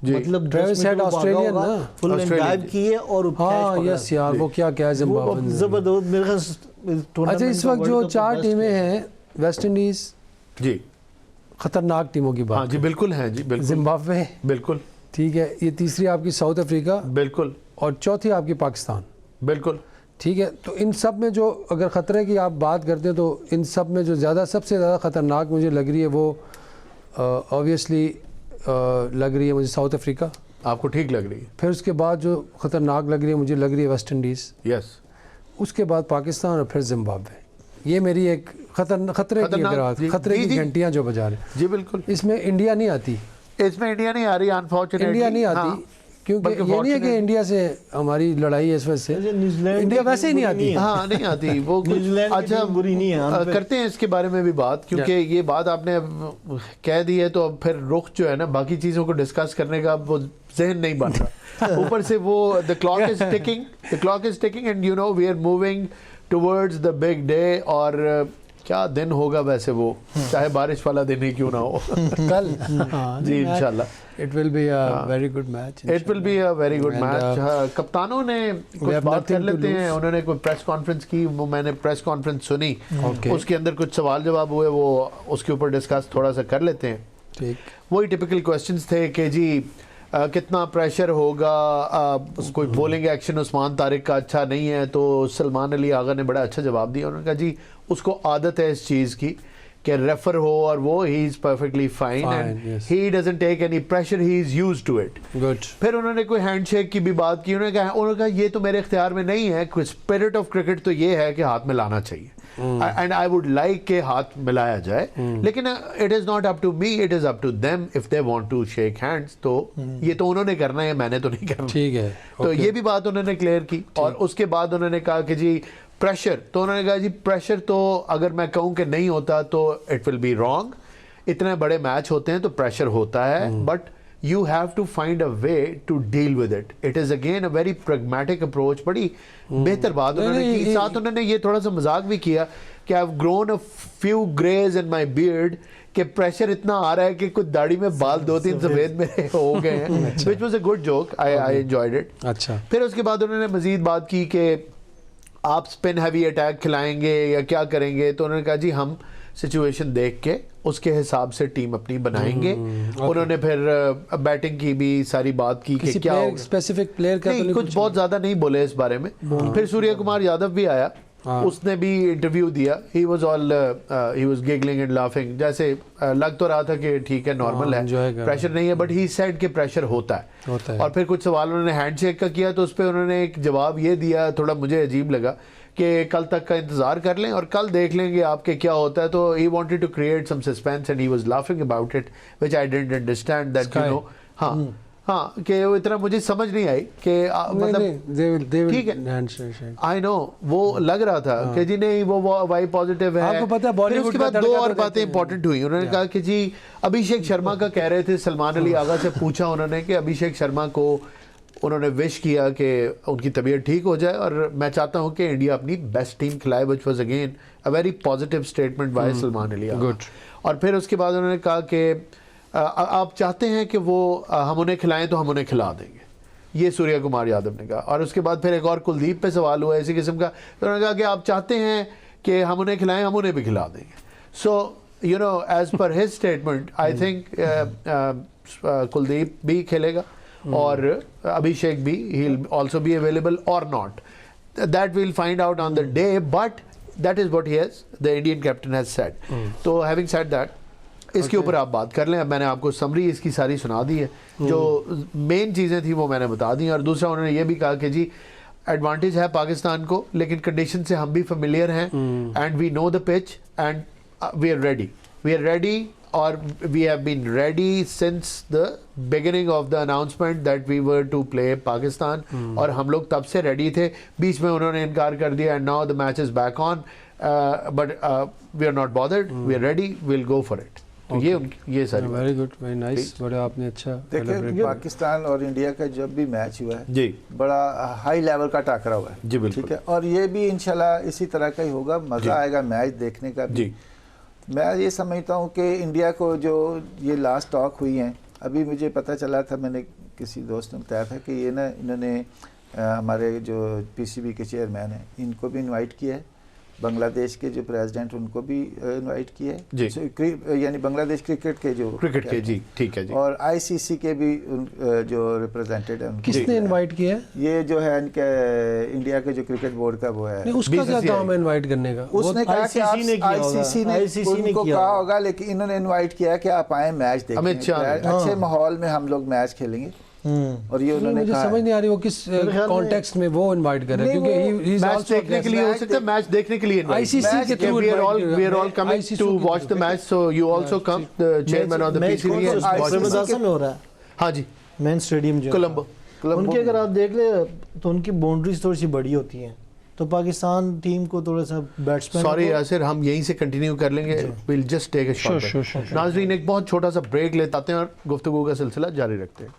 Speaker 2: मतलब
Speaker 3: ट्रेविस हेड ऑस्ट्रेलियन ना,
Speaker 2: फुल एंड डाइव किए और
Speaker 3: हाँ यस यार वो क्या जिम्बाब्वे
Speaker 2: जबरदस्त मेरे ख्याल।
Speaker 3: अच्छा इस वक्त जो 4 टीमें हैं, वेस्ट इंडीज
Speaker 1: जी
Speaker 3: खतरनाक टीमों की बात,
Speaker 1: हाँ जी बिल्कुल हैं जी, बिल्कुल
Speaker 3: जिम्बाब्वे,
Speaker 1: बिल्कुल
Speaker 3: ठीक है, ये तीसरी आपकी साउथ अफ्रीका,
Speaker 1: बिल्कुल,
Speaker 3: और चौथी आपकी पाकिस्तान,
Speaker 1: बिल्कुल
Speaker 3: ठीक है। तो इन सब में जो अगर ख़तरे की आप बात करते हैं तो इन सब में जो सबसे ज़्यादा ख़तरनाक मुझे लग रही है वो ऑब्वियसली लग रही है मुझे साउथ अफ्रीका।
Speaker 1: आपको ठीक लग रही है?
Speaker 3: फिर उसके बाद जो ख़तरनाक लग रही है मुझे लग रही है वेस्ट इंडीज़,
Speaker 1: यस,
Speaker 3: उसके बाद पाकिस्तान और फिर जिम्बाब्वे। ये मेरी एक खतरे की घंटियाँ जो बजा रहे।
Speaker 1: जी बिल्कुल।
Speaker 3: इसमें इंडिया नहीं आती,
Speaker 1: इसमें इंडिया नहीं आ रही, अनफॉर्चुनेटली
Speaker 3: इंडिया नहीं आती, क्योंकि ये नहीं है कि इंडिया से हमारी लड़ाई है इस वजह से, इंडिया वैसे ही नहीं आती।
Speaker 1: हाँ नहीं आती वो अच्छा
Speaker 2: बुरी नहीं है।
Speaker 1: करते हैं इसके बारे में भी बात, क्योंकि ये बात आपने कह दी है तो अब फिर रुख जो है ना बाकी चीज़ों को डिस्कस करने का वो जहन नहीं बन रहा। ऊपर से वो the clock is ticking and you know we are moving towards the big day. और क्या दिन होगा वैसे वो, चाहे बारिश वाला दिन ही क्यों ना हो
Speaker 3: कल
Speaker 1: जी इंशाल्लाह
Speaker 3: it will be a very good match,
Speaker 1: it will be a very good match. कप्तानों ने कुछ बात कर लेते हैं, उन्होंने कोई प्रेस कॉन्फ्रेंस की, वो मैंने प्रेस कॉन्फ्रेंस सुनी, उसके अंदर कुछ सवाल जवाब हुए, वो उसके ऊपर डिस्कस थोड़ा सा कर लेते हैं।
Speaker 3: ठीक,
Speaker 1: वही टिपिकल क्वेश्चंस थे कि जी कितना प्रेशर होगा, कोई बॉलिंग एक्शन उस्मान तारिक का अच्छा नहीं है, तो सलमान अली आगा ने बड़ा अच्छा जवाब दिया। उन्होंने कहा जी उसको आदत है इस चीज़ की कि रेफर हो और वो he is perfectly fine and he doesn't take any pressure, he is used to it.
Speaker 3: Good.
Speaker 1: फिर उन्होंने कोई हैंडशेक की भी बात की, उन्होंने कहा ये तो मेरे इख्तियार में नहीं है, स्पिरिट ऑफ क्रिकेट तो ये है कि हाथ में लाना चाहिए एंड आई वुड लाइक के हाथ मिलाया जाए, लेकिन it is not up to me, it is up to them if they want to shake hands. तो ये तो उन्होंने करना है, मैंने तो नहीं करना,
Speaker 3: ठीक है।
Speaker 1: तो ये भी बात उन्होंने क्लियर की। और उसके बाद उन्होंने कहा कि जी प्रेशर, तो उन्होंने कहा जी प्रेशर तो अगर मैं कहूँ कि नहीं होता तो इट विल बी रॉन्ग, इतने बड़े मैच होते हैं तो प्रेशर होता है, but you have to find a way to deal with it. It is again a very pragmatic approach। बड़ी बेहतर बात उन्होंने की। साथ उन्होंने ये थोड़ा सा मजाक भी किया कि I've grown a few grays in my beard, कि प्रेशर इतना आ रहा है कि कुछ दाढ़ी में बाल 2-3 सफेद मेरे हो गए हैं, which was a good joke, I enjoyed it।
Speaker 3: अच्छा,
Speaker 1: फिर उसके बाद उन्होंने मजीद बात की कि आप स्पिन हैवी अटैक खिलाएंगे या क्या करेंगे, तो उन्होंने कहा जी हम सिचुएशन देख के उसके हिसाब से टीम अपनी बनाएंगे। उन्होंने फिर बैटिंग की भी सारी बात की कि क्या
Speaker 3: स्पेसिफिक प्लेयर का
Speaker 1: नहीं, कुछ बहुत ज़्यादा नहीं बोले इस बारे में। फिर सूर्य कुमार यादव भी आया, उसने भी इंटरव्यू दिया, he was giggling and laughing, जैसे लग तो रहा था कि ठीक है नॉर्मल है, प्रेशर नहीं है, बट ही सेड कि प्रेशर होता है। और फिर कुछ सवाल उन्होंने हैंडशेक का किया, तो उस पर उन्होंने एक जवाब ये दिया, थोड़ा मुझे अजीब लगा कि कल तक का इंतजार कर लें और कल देख लेंगे आपके क्या होता है। तो he wanted to create some suspense and he was laughing about it, which I didn't understand that, you know. हाँ हाँ, कि वो इतना मुझे समझ नहीं आई कि मतलब ठीक है, आई नो वो लग रहा था कि जी नहीं वो वाई पॉजिटिव है।
Speaker 3: आपको पता है बॉलीवुड
Speaker 1: उसके बाद 2 और बातें इंपॉर्टेंट हुई। उन्होंने कहा कि जी अभिषेक शर्मा का कह रहे थे, सलमान अली आगा से पूछा उन्होंने कि अभिषेक शर्मा को उन्होंने विश किया कि उनकी तबीयत ठीक हो जाए और मैं चाहता हूं कि इंडिया अपनी बेस्ट टीम खिलाए, which was again a very positive statement by Salman Ali Agha.
Speaker 3: Good.
Speaker 1: और फिर उसके बाद उन्होंने कहा कि आप चाहते हैं कि वो हम उन्हें खिलाएं तो हम उन्हें खिला देंगे, ये सूर्य कुमार यादव ने कहा। और उसके बाद फिर एक और कुलदीप पे सवाल हुआ इसी किस्म का, तो उन्होंने कहा कि आप चाहते हैं कि हम उन्हें खिलाएं, हम उन्हें भी खिला देंगे। सो यू नो एज पर his statement I think Kuldeep भी खेलेगा और अभिषेक भी, he will also be available और not, that will find out on the day, but that is what he has, the Indian captain has said. तो हैविंग सेड दैट, इसके ऊपर आप बात कर लें. अब मैंने आपको समरी इसकी सारी सुना दी है, जो मेन चीज़ें थी वो मैंने बता दी. और दूसरा उन्होंने ये भी कहा कि जी एडवांटेज है पाकिस्तान को, लेकिन कंडीशन से हम भी फेमिलियर हैं, and we know the pitch and we are ready, और we have been ready since the beginning of the announcement that we were to play Pakistan, और हम लोग तब से रेडी थे. बीच में उन्होंने इनकार कर दिया, and now the match is back on, but we are not bothered, we are ready, we will go for it. तो ये सारी
Speaker 3: वेरी गुड, वेरी नाइस. बड़ा आपने अच्छा
Speaker 4: देखिए, पाकिस्तान और इंडिया का जब भी मैच हुआ है
Speaker 1: जी,
Speaker 4: बड़ा हाई लेवल का टाकरा हुआ है
Speaker 1: जी, बिल्कुल.
Speaker 4: ठीक है, और ये भी इंशाल्लाह इसी तरह का ही होगा. मज़ा आएगा मैच देखने का भी.
Speaker 1: जी,
Speaker 4: मैं ये समझता हूँ कि इंडिया को जो ये लास्ट टॉक हुई हैं, अभी मुझे पता चला था, मैंने किसी दोस्त ने बताया था कि ये ना इन्होंने हमारे जो पीसीबी के चेयरमैन हैं इनको भी इनवाइट किया है, बांग्लादेश के जो प्रेसिडेंट उनको भी इनवाइट किया है, यानी बांग्लादेश क्रिकेट के जो
Speaker 1: क्रिकेट के, जी ठीक है जी,
Speaker 4: और आईसीसी के भी जो रिप्रेजेंटेड है.
Speaker 3: किसने इनवाइट किया है?
Speaker 4: ये जो है इनके इंडिया के जो क्रिकेट बोर्ड का वो है,
Speaker 3: उसका क्या काम है इनवाइट करने का?
Speaker 4: उसने कहा कि आईसीसी ने उनको कहा होगा, लेकिन इन्होंने इनवाइट किया कि आप आए मैच देखें, अच्छे माहौल में हम लोग मैच खेलेंगे. और ये उन्होंने
Speaker 3: मुझे समझ नहीं आ रही वो किस कॉन्टेक्स्ट में वो इनवाइट कर रहे हैं, क्योंकि ही इज
Speaker 1: मैच
Speaker 3: आल्सो
Speaker 1: देखने के लिए हो सकता है, मैच देखने के लिए
Speaker 3: आईसीसी के through
Speaker 1: we are all coming to watch the match, so you also come, the chairman of the PCB
Speaker 2: में हो रहा है.
Speaker 1: हाँ जी,
Speaker 2: मेन स्टेडियम जो
Speaker 1: कोलंबो.
Speaker 2: उनके अगर आप देख ले तो उनकी बाउंड्रीज थोड़ी सी बड़ी होती हैं, तो पाकिस्तान टीम को थोड़ा सा बैट्समैन,
Speaker 1: सॉरी यासिर, हम यहीं से कंटिन्यू कर लेंगे, will just take a short break. नाज़रीन, एक बहुत छोटा सा ब्रेक लेते हैं और गुफ्तगू का सिलसिला जारी रखते हैं.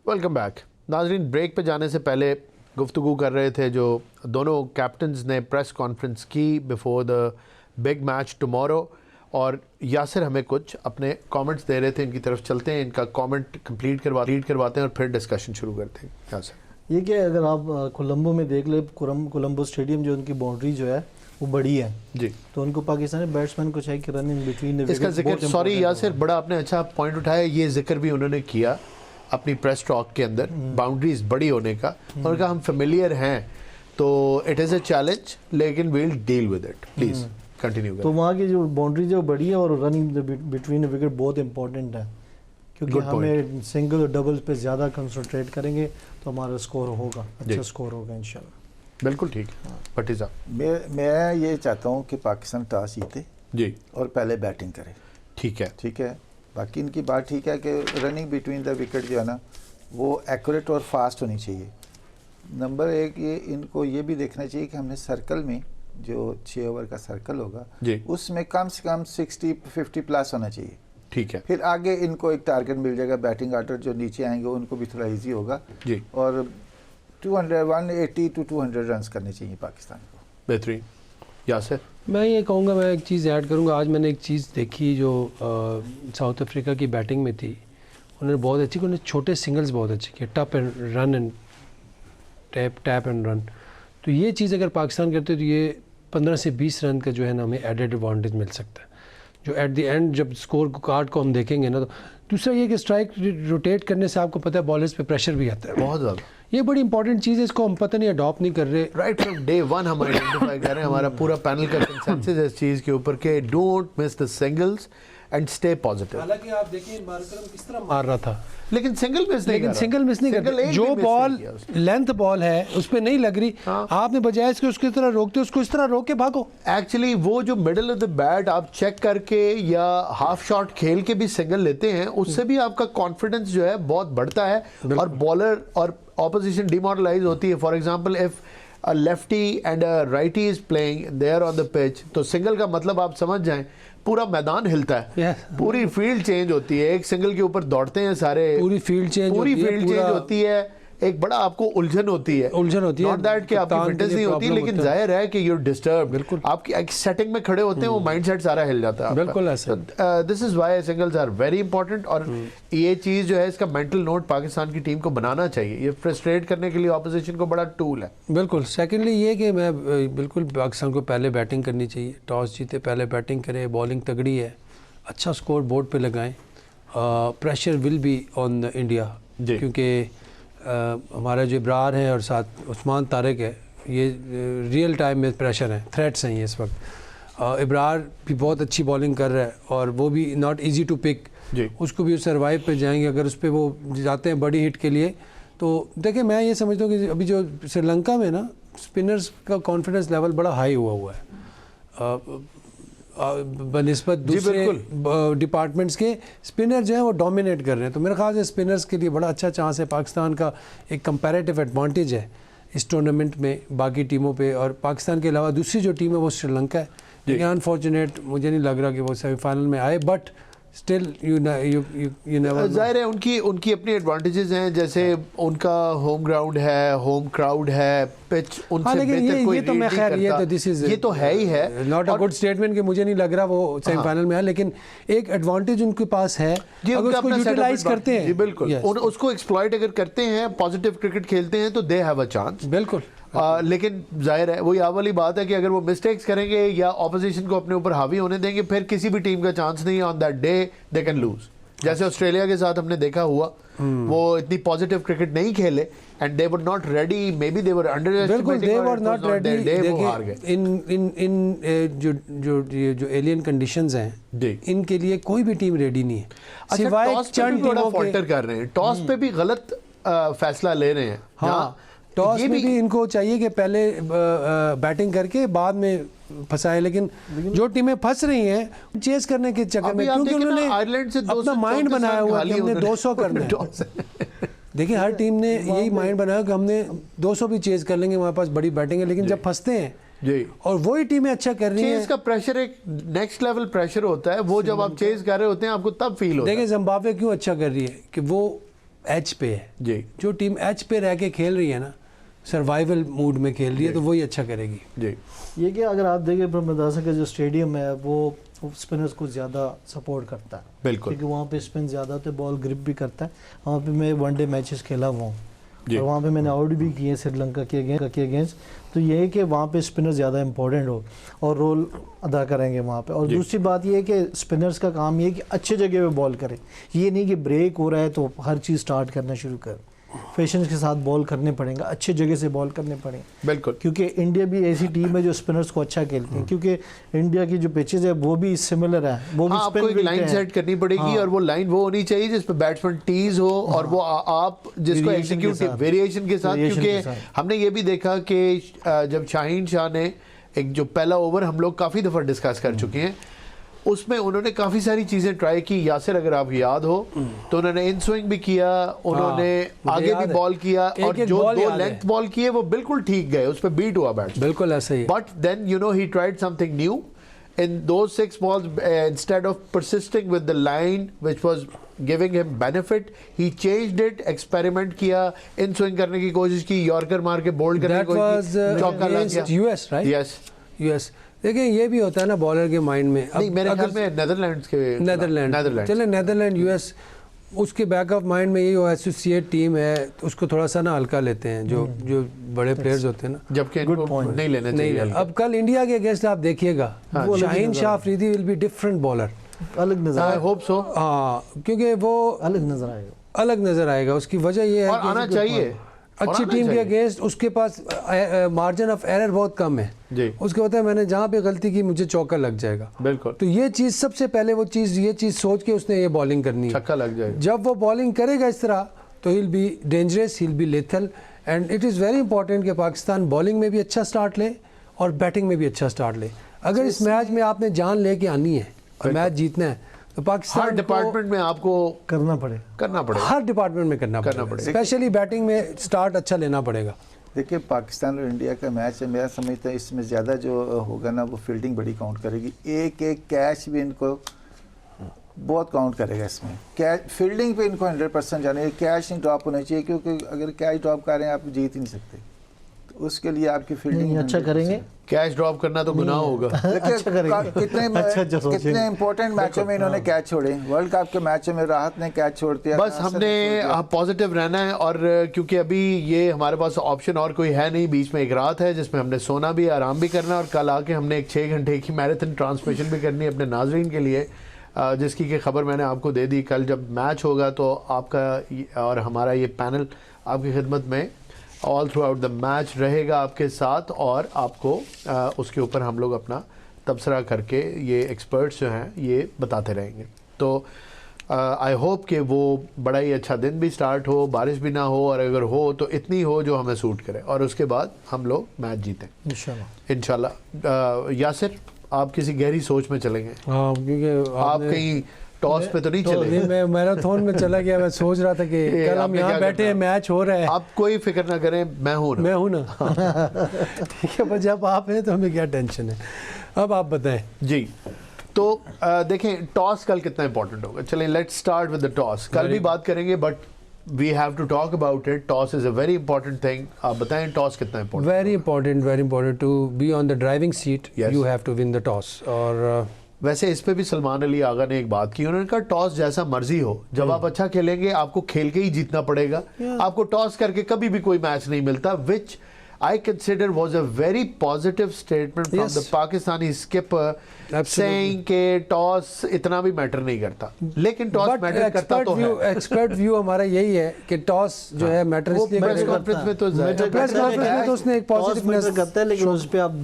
Speaker 1: Welcome back. नाजरीन, ब्रेक पे जाने से पहले गुफ्तगू कर रहे थे जो दोनों कैप्टन्स ने प्रेस कॉन्फ्रेंस की before the big match tomorrow, और यासिर हमें कुछ अपने कमेंट्स दे रहे थे, इनकी तरफ चलते हैं, इनका कमेंट कंप्लीट करवाते हैं और फिर डिस्कशन शुरू करते हैं. यासिर,
Speaker 2: ये क्या, अगर आप कोलंबो में देख ले, कोलंबो स्टेडियम जो उनकी बाउंड्री जो है वो बड़ी है
Speaker 1: जी,
Speaker 2: तो उनको पाकिस्तानी बैट्समैन को चाहिए कि रन इन बिटवीन,
Speaker 1: इसका जिक्र, सॉरी यासिर, बड़ा आपने अच्छा पॉइंट उठाया, ये जिक्र भी उन्होंने किया अपनी प्रेस टॉक के अंदर, बाउंड्रीज बड़ी होने का, और कहा हम फेमिलियर हैं तो इट इज़ अ चैलेंज, लेकिन we'll deal with it. Please continue करें.
Speaker 2: तो वहाँ की जो बाउंड्री जो बड़ी है और रनिंग बिटवीन विकेट बहुत इंपॉर्टेंट है, क्योंकि हमें सिंगल और डबल्स पे ज़्यादा कंसंट्रेट करेंगे तो हमारा स्कोर होगा, अच्छा स्कोर होगा इंशाल्लाह.
Speaker 1: बिल्कुल ठीक. भट्टी साहब,
Speaker 4: मैं ये चाहता हूँ कि पाकिस्तान टॉस जीते
Speaker 1: जी
Speaker 4: और पहले बैटिंग करे.
Speaker 1: ठीक है,
Speaker 4: ठीक है, बाकी इनकी बात ठीक है कि रनिंग बिटवीन द विकेट जो है ना वो एक्यूरेट और फास्ट होनी चाहिए. नंबर एक, ये इनको ये भी देखना चाहिए कि हमने सर्कल में जो 6 ओवर का सर्कल होगा
Speaker 1: जी,
Speaker 4: उसमें कम से कम 60-50 प्लस होना चाहिए.
Speaker 1: ठीक है,
Speaker 4: फिर आगे इनको एक टारगेट मिल जाएगा, बैटिंग ऑर्डर जो नीचे आएंगे उनको भी थोड़ा इजी होगा
Speaker 1: जी,
Speaker 4: और 180 to 200 रन करने चाहिए पाकिस्तान को.
Speaker 1: बेहतरीन. यासिर,
Speaker 3: मैं ये कहूँगा, मैं एक चीज़ ऐड करूँगा. आज मैंने एक चीज़ देखी जो साउथ अफ्रीका की बैटिंग में थी, उन्होंने बहुत अच्छी, उन्होंने छोटे सिंगल्स बहुत अच्छे किए, tap and run and tap and run. तो ये चीज़ अगर पाकिस्तान करते तो ये 15 से 20 रन का जो है ना हमें एडेड एडवांटेज मिल सकता है, जो एट द एंड जब स्कोर कार्ड को हम देखेंगे ना. तो दूसरा ये कि स्ट्राइक रोटेट करने से आपको पता है बॉलर्स पे प्रेशर भी आता है
Speaker 1: बहुत ज़्यादा.
Speaker 3: ये बड़ी इंपॉर्टेंट चीज़ है, इसको हम पता नहीं अडॉप्ट नहीं कर रहे.
Speaker 1: राइट फ्रॉम डे वन हम आइडेंटिफाई कर रहे हैं, हमारा पूरा पैनल का कंसेंसस है इस चीज़ के ऊपर कि don't miss the singles and stay positive.
Speaker 3: हालांकि आप देखिए मार्करम किस तरह मार रहा था,
Speaker 1: लेकिन सिंगल मिस नहीं,
Speaker 3: लेकिन सिंगल मिस नहीं करता. जो बॉल लेंथ बॉल है उस पर नहीं लग रही, आपने बजाय इसके उसकी तरह रोकते उसको इस तरह रोक के भागो.
Speaker 1: एक्चुअली वो जो मिडल ऑफ द बैट आप चेक करके या हाफ शॉट खेल के भी सिंगल लेते हैं, उससे भी आपका कॉन्फिडेंस जो है बहुत बढ़ता है और बॉलर और ऑपोजिशन डिमोरलाइज होती है. For example if a lefty and a righty is playing there on the pitch, तो सिंगल का मतलब आप समझ जाएं पूरा मैदान हिलता है, पूरी फील्ड चेंज होती है. एक सिंगल के ऊपर दौड़ते हैं सारे,
Speaker 3: पूरी फील्ड चेंज
Speaker 1: होती है, एक बड़ा आपको उलझन होती है नॉट दैट कि आपकी फिटनेस नहीं होती, लेकिन जाहिर है कि यू डिस्टर्ब,
Speaker 3: बिल्कुल
Speaker 1: आपकी एक सेटिंग में खड़े होते हैं, वो माइंडसेट सारा हिल जाता है,
Speaker 3: बिल्कुल ऐसा।
Speaker 1: This is why singles are very important. और ये चीज़ जो है इसका मेंटल नोट पाकिस्तान की टीम को बनाना चाहिए, ये फ्रस्ट्रेट करने के लिए ऑपोजिशन को बड़ा टूल है।
Speaker 3: बिल्कुल। सेकेंडली ये कि मैं बिल्कुल पाकिस्तान को पहले बैटिंग करनी चाहिए, टॉस जीते पहले बैटिंग करें, बॉलिंग तगड़ी है, अच्छा स्कोर बोर्ड पे लगाएं, pressure will be on India, क्योंकि हमारा जो इब्रार है और साथ उस्मान तारिक है, ये रियल टाइम में प्रेशर है, थ्रेट्स हैं ये इस वक्त। इब्रार भी बहुत अच्छी बॉलिंग कर रहा है और वो भी नॉट इजी टू पिक, उसको भी सर्वाइव पे जाएंगे अगर उस पर वो जाते हैं बड़ी हिट के लिए। तो देखिए मैं ये समझता हूँ कि अभी जो श्रीलंका में ना स्पिनर्स का कॉन्फिडेंस लेवल बड़ा हाई हुआ है बनिस्बत दूसरे डिपार्टमेंट्स के। स्पिनर जो है वो डोमिनेट कर रहे हैं, तो मेरे ख्याल से स्पिनर्स के लिए बड़ा अच्छा चांस है। पाकिस्तान का एक कंपैरेटिव एडवांटेज है इस टूर्नामेंट में बाकी टीमों पे, और पाकिस्तान के अलावा दूसरी जो टीम है वो श्रीलंका है, लेकिन अनफॉर्चुनेट मुझे नहीं लग रहा कि वो सेमीफाइनल में आए, बट स्टिल यू नेवर।
Speaker 1: जाहिर है उनकी अपनी एडवांटेजेस हैं, जैसे उनका होम ग्राउंड है, होम क्राउड है, पिच उनसे बेहतर कोई
Speaker 3: तो मैं खैर
Speaker 1: ये तो है ही है,
Speaker 3: नॉट अ गुड स्टेटमेंट कि मुझे नहीं लग रहा वो सेमीफाइनल में है, लेकिन एक एडवांटेज उनके पास है अगर उसको यूटिलाइज करते हैं।
Speaker 1: जी बिल्कुल, उसको एक्सप्लॉइट अगर करते हैं, पॉजिटिव क्रिकेट खेलते हैं तो दे हैव अ चांस।
Speaker 3: बिल्कुल।
Speaker 1: लेकिन जाहिर है वही आ वाली बात है कि अगर वो मिस्टेक्स करेंगे या ऑपोजिशन को अपने ऊपर हावी होने देंगे, फिर किसी भी टीम का चांस नहीं, on that day they can lose. जैसे ऑस्ट्रेलिया के साथ हमने देखा हुआ, वो इतनी पॉजिटिव क्रिकेट नहीं खेले and they were not ready, maybe they were
Speaker 3: बिल्कुल दे वर नॉट रेडी।
Speaker 1: हार गए।
Speaker 3: इन जो एलियन कंडीशंस हैं इनके लिए कोई भी टीम रेडी नहीं है, सिवाय चंद टीमों
Speaker 1: के। कर रहे हैं टॉस पे भी गलत फैसला ले रहे हैं।
Speaker 3: हाँ, टॉस में भी इनको चाहिए कि पहले बैटिंग करके बाद में फंसाएं, लेकिन जो टीमें फंस रही हैं चेस करने के चक्कर में, क्योंकि उन्होंने
Speaker 1: आयरलैंड से
Speaker 3: अपना माइंड बनाया हुआ है कि हमने 200 करना है। देखिए हर टीम ने यही माइंड बनाया कि हमने 200 भी चेज कर लेंगे, हमारे पास बड़ी बैटिंग है, लेकिन जब फंसते हैं
Speaker 1: जी
Speaker 3: और वही टीमें अच्छा कर रही हैं,
Speaker 1: चेज का प्रेशर एक नेक्स्ट लेवल प्रेशर होता है, वो जब आप चेज कर रहे होते हैं आपको तब फील होता है।
Speaker 3: देखिए जिम्बाब्वे क्यों अच्छा कर रही है कि वो एच पे है
Speaker 1: जी,
Speaker 3: जो टीम एच पे रह के खेल रही है ना, सर्वाइवल मूड में खेल रही है, तो वही अच्छा करेगी।
Speaker 1: जी
Speaker 2: ये कि अगर आप देखें मदासा का जो स्टेडियम है वो स्पिनर्स को ज़्यादा सपोर्ट करता है,
Speaker 1: बिल्कुल,
Speaker 2: क्योंकि वहाँ पे स्पिन ज़्यादा होते, बॉल ग्रिप भी करता है। वहाँ पे मैं वनडे मैचेस खेला हुआ हूँ और वहाँ पे मैंने आउट भी किए श्रीलंका के अगेंस्ट, तो ये है कि वहाँ पे स्पिनर ज़्यादा इंपॉर्टेंट हो और रोल अदा करेंगे वहाँ पे। और दूसरी बात ये है कि स्पिनर्स का काम ये है कि अच्छे जगह पे बॉल करें, ये नहीं कि ब्रेक हो रहा है तो हर चीज़ स्टार्ट करना शुरू करें, पेशेंस के साथ बॉल करने पड़ेंगे, अच्छे जगह से बॉल करने पड़ेंगे।
Speaker 1: बिल्कुल,
Speaker 2: क्योंकि इंडिया भी ऐसी टीम है जो स्पिनर्स को अच्छा खेलती है, क्योंकि इंडिया की जो पिचेज है वो भी सिमिलर है, वो भी
Speaker 1: आपको एक लाइन सेट करनी पड़ेगी और वो लाइन वो होनी चाहिए जिस पे बैट्समैन टीज हो और वो आप जिसको एग्जीक्यूट वेरिएशन के साथ, क्योंकि हमने ये भी देखा कि जब शाहीन शाह ने एक जो पहला ओवर हम लोग काफ़ी दफ़ा डिस्कस कर चुके हैं, उसमें उन्होंने काफ़ी सारी चीज़ें ट्राई की। यासिर अगर आपको याद हो तो उन्होंने इन स्विंग भी किया, उन्होंने आगे भी बॉल किया और जो दो लेंथ बॉल किए वो बिल्कुल ठीक गए, उस पर बीट हुआ बैट्स,
Speaker 3: बिल्कुल ऐसा ही।
Speaker 1: But then you know he tried something new in those 6 balls. Instead of persisting with the line which was giving him benefit, he changed it, experiment किया, इन स्विंग करने की कोशिश की, यॉर्कर मार के बोल्ड करने की कोशिश की, चौका लग गया।
Speaker 3: US right,
Speaker 1: yes
Speaker 3: US. देखिए ये भी होता है ना बॉलर के माइंड में।
Speaker 1: नहीं मेरे ख्याल में नेदरलैंड
Speaker 3: चले नेदरलैंड यूएस, उसके बैक ऑफ माइंड में यही हो, एसोसिएट टीम है तो उसको थोड़ा सा ना हल्का लेते हैं जो बड़े प्लेयर्स होते हैं ना,
Speaker 1: जबकि इनको नहीं लेना चाहिए।
Speaker 3: अब कल इंडिया के अगेंस्ट आप देखिएगा Shaheen Shah Afridi will be different bowler,
Speaker 2: अलग नजर,
Speaker 1: आई होप सो।
Speaker 3: हाँ क्योंकि वो अलग नजर आएगा, उसकी वजह ये है
Speaker 1: और आना चाहिए
Speaker 3: अच्छी टीम के अगेंस्ट, उसके पास मार्जिन ऑफ एरर बहुत कम है
Speaker 1: जी,
Speaker 3: उसके होता है मैंने जहाँ पे गलती की मुझे चौका लग जाएगा,
Speaker 1: बिल्कुल।
Speaker 3: तो ये चीज़ सबसे पहले ये चीज़ सोच के उसने ये बॉलिंग करनी है,
Speaker 1: छक्का लग जाएगा।
Speaker 3: जब वो बॉलिंग करेगा इस तरह तो he will be dangerous, he will be lethal, and it is very important कि पाकिस्तान बॉलिंग में भी अच्छा स्टार्ट ले और बैटिंग में भी अच्छा स्टार्ट ले। अगर इस मैच में आपने जान लेके आनी है और मैच जीतना है तो पाकिस्तान
Speaker 1: हर डिपार्टमेंट में आपको
Speaker 2: करना पड़ेगा,
Speaker 3: हर डिपार्टमेंट में करना पड़ेगा, स्पेशली बैटिंग में स्टार्ट अच्छा लेना पड़ेगा।
Speaker 4: देखिए पाकिस्तान और इंडिया का मैच है, मेरा समझता है इसमें ज़्यादा जो होगा ना वो फील्डिंग बड़ी काउंट करेगी। एक एक कैच भी इनको बहुत काउंट करेगा इसमें। कैच फील्डिंग पे इनको 100% जाने, कैच नहीं ड्रॉप होना चाहिए, क्योंकि अगर कैच ड्रॉप कर रहे हैं आप जीत ही नहीं सकते, तो उसके लिए आपकी फील्डिंग
Speaker 2: अच्छा करेंगे।
Speaker 1: कैच ड्रॉप करना तो गुनाह होगा।
Speaker 2: अच्छा करेंगे।
Speaker 4: कितने इंपॉर्टेंट मैचों में इन्होंने कैच छोड़े, वर्ल्ड कप के मैचों में राहत ने कैच छोड़ दिया।
Speaker 1: बस हमने पॉजिटिव रहना है, और क्योंकि अभी ये हमारे पास ऑप्शन और कोई है नहीं, बीच में एक रात है जिसमें हमने सोना भी आराम भी करना है, और कल आके हमने एक 6 घंटे की मैराथन ट्रांसमिशन भी करनी है अपने नाजरीन के लिए, जिसकी की खबर मैंने आपको दे दी। कल जब मैच होगा तो आपका और हमारा ये पैनल आपकी खिदमत में all through out the match रहेगा आपके साथ, और आपको उसके ऊपर हम लोग अपना तबसरा करके ये एक्सपर्ट्स जो हैं ये बताते रहेंगे। तो आई होप कि वो बड़ा ही अच्छा दिन भी स्टार्ट हो, बारिश भी ना हो, और अगर हो तो इतनी हो जो हमें सूट करे, और उसके बाद हम लोग मैच जीतें इंशाल्लाह। यासिर, आप किसी गहरी सोच में चलेंगे?
Speaker 3: हाँ, क्योंकि
Speaker 1: आप कहीं टॉस पे तो नहीं चले?
Speaker 3: मैं मैराथन में चला गया। मैं सोच रहा था कि कल हम यहाँ बैठे हैं, मैच हो रहा है।
Speaker 1: आप कोई फिक्र ना करें, मैं हूँ ना।
Speaker 3: ठीक है, बस जब आप हैं तो हमें क्या टेंशन है। अब आप बताएं
Speaker 1: जी। तो देखें टॉस कल कितना इंपॉर्टेंट होगा। चलें, let's start with the toss. कल भी बात करेंगे, but we have to talk about it. Toss is a very important thing. आप बताएं टॉस कितना important?
Speaker 3: Very important to be on the driving seat, you have to win the toss. और
Speaker 1: वैसे इस पे भी सलमान अली आगा ने एक बात की, उन्होंने कहा टॉस जैसा मर्जी हो, जब आप अच्छा खेलेंगे आपको खेल के ही जीतना पड़ेगा। आपको टॉस करके कभी भी कोई मैच नहीं मिलता, विच I consider was a very positive statement from the Pakistani skipper, saying कि टॉस इतना भी मैटर नहीं करता, लेकिन टॉस मैटर करता तो है।
Speaker 3: एक्सपर्ट व्यू हमारा यही है कि टॉस जो है मैटर इसलिए
Speaker 1: प्रेस कॉन्फ्रेंस में तो
Speaker 3: प्रेस कॉन्फ्रेंस में तो उसने एक पॉजिटिवनेस
Speaker 2: करता है, लेकिन उस पे आप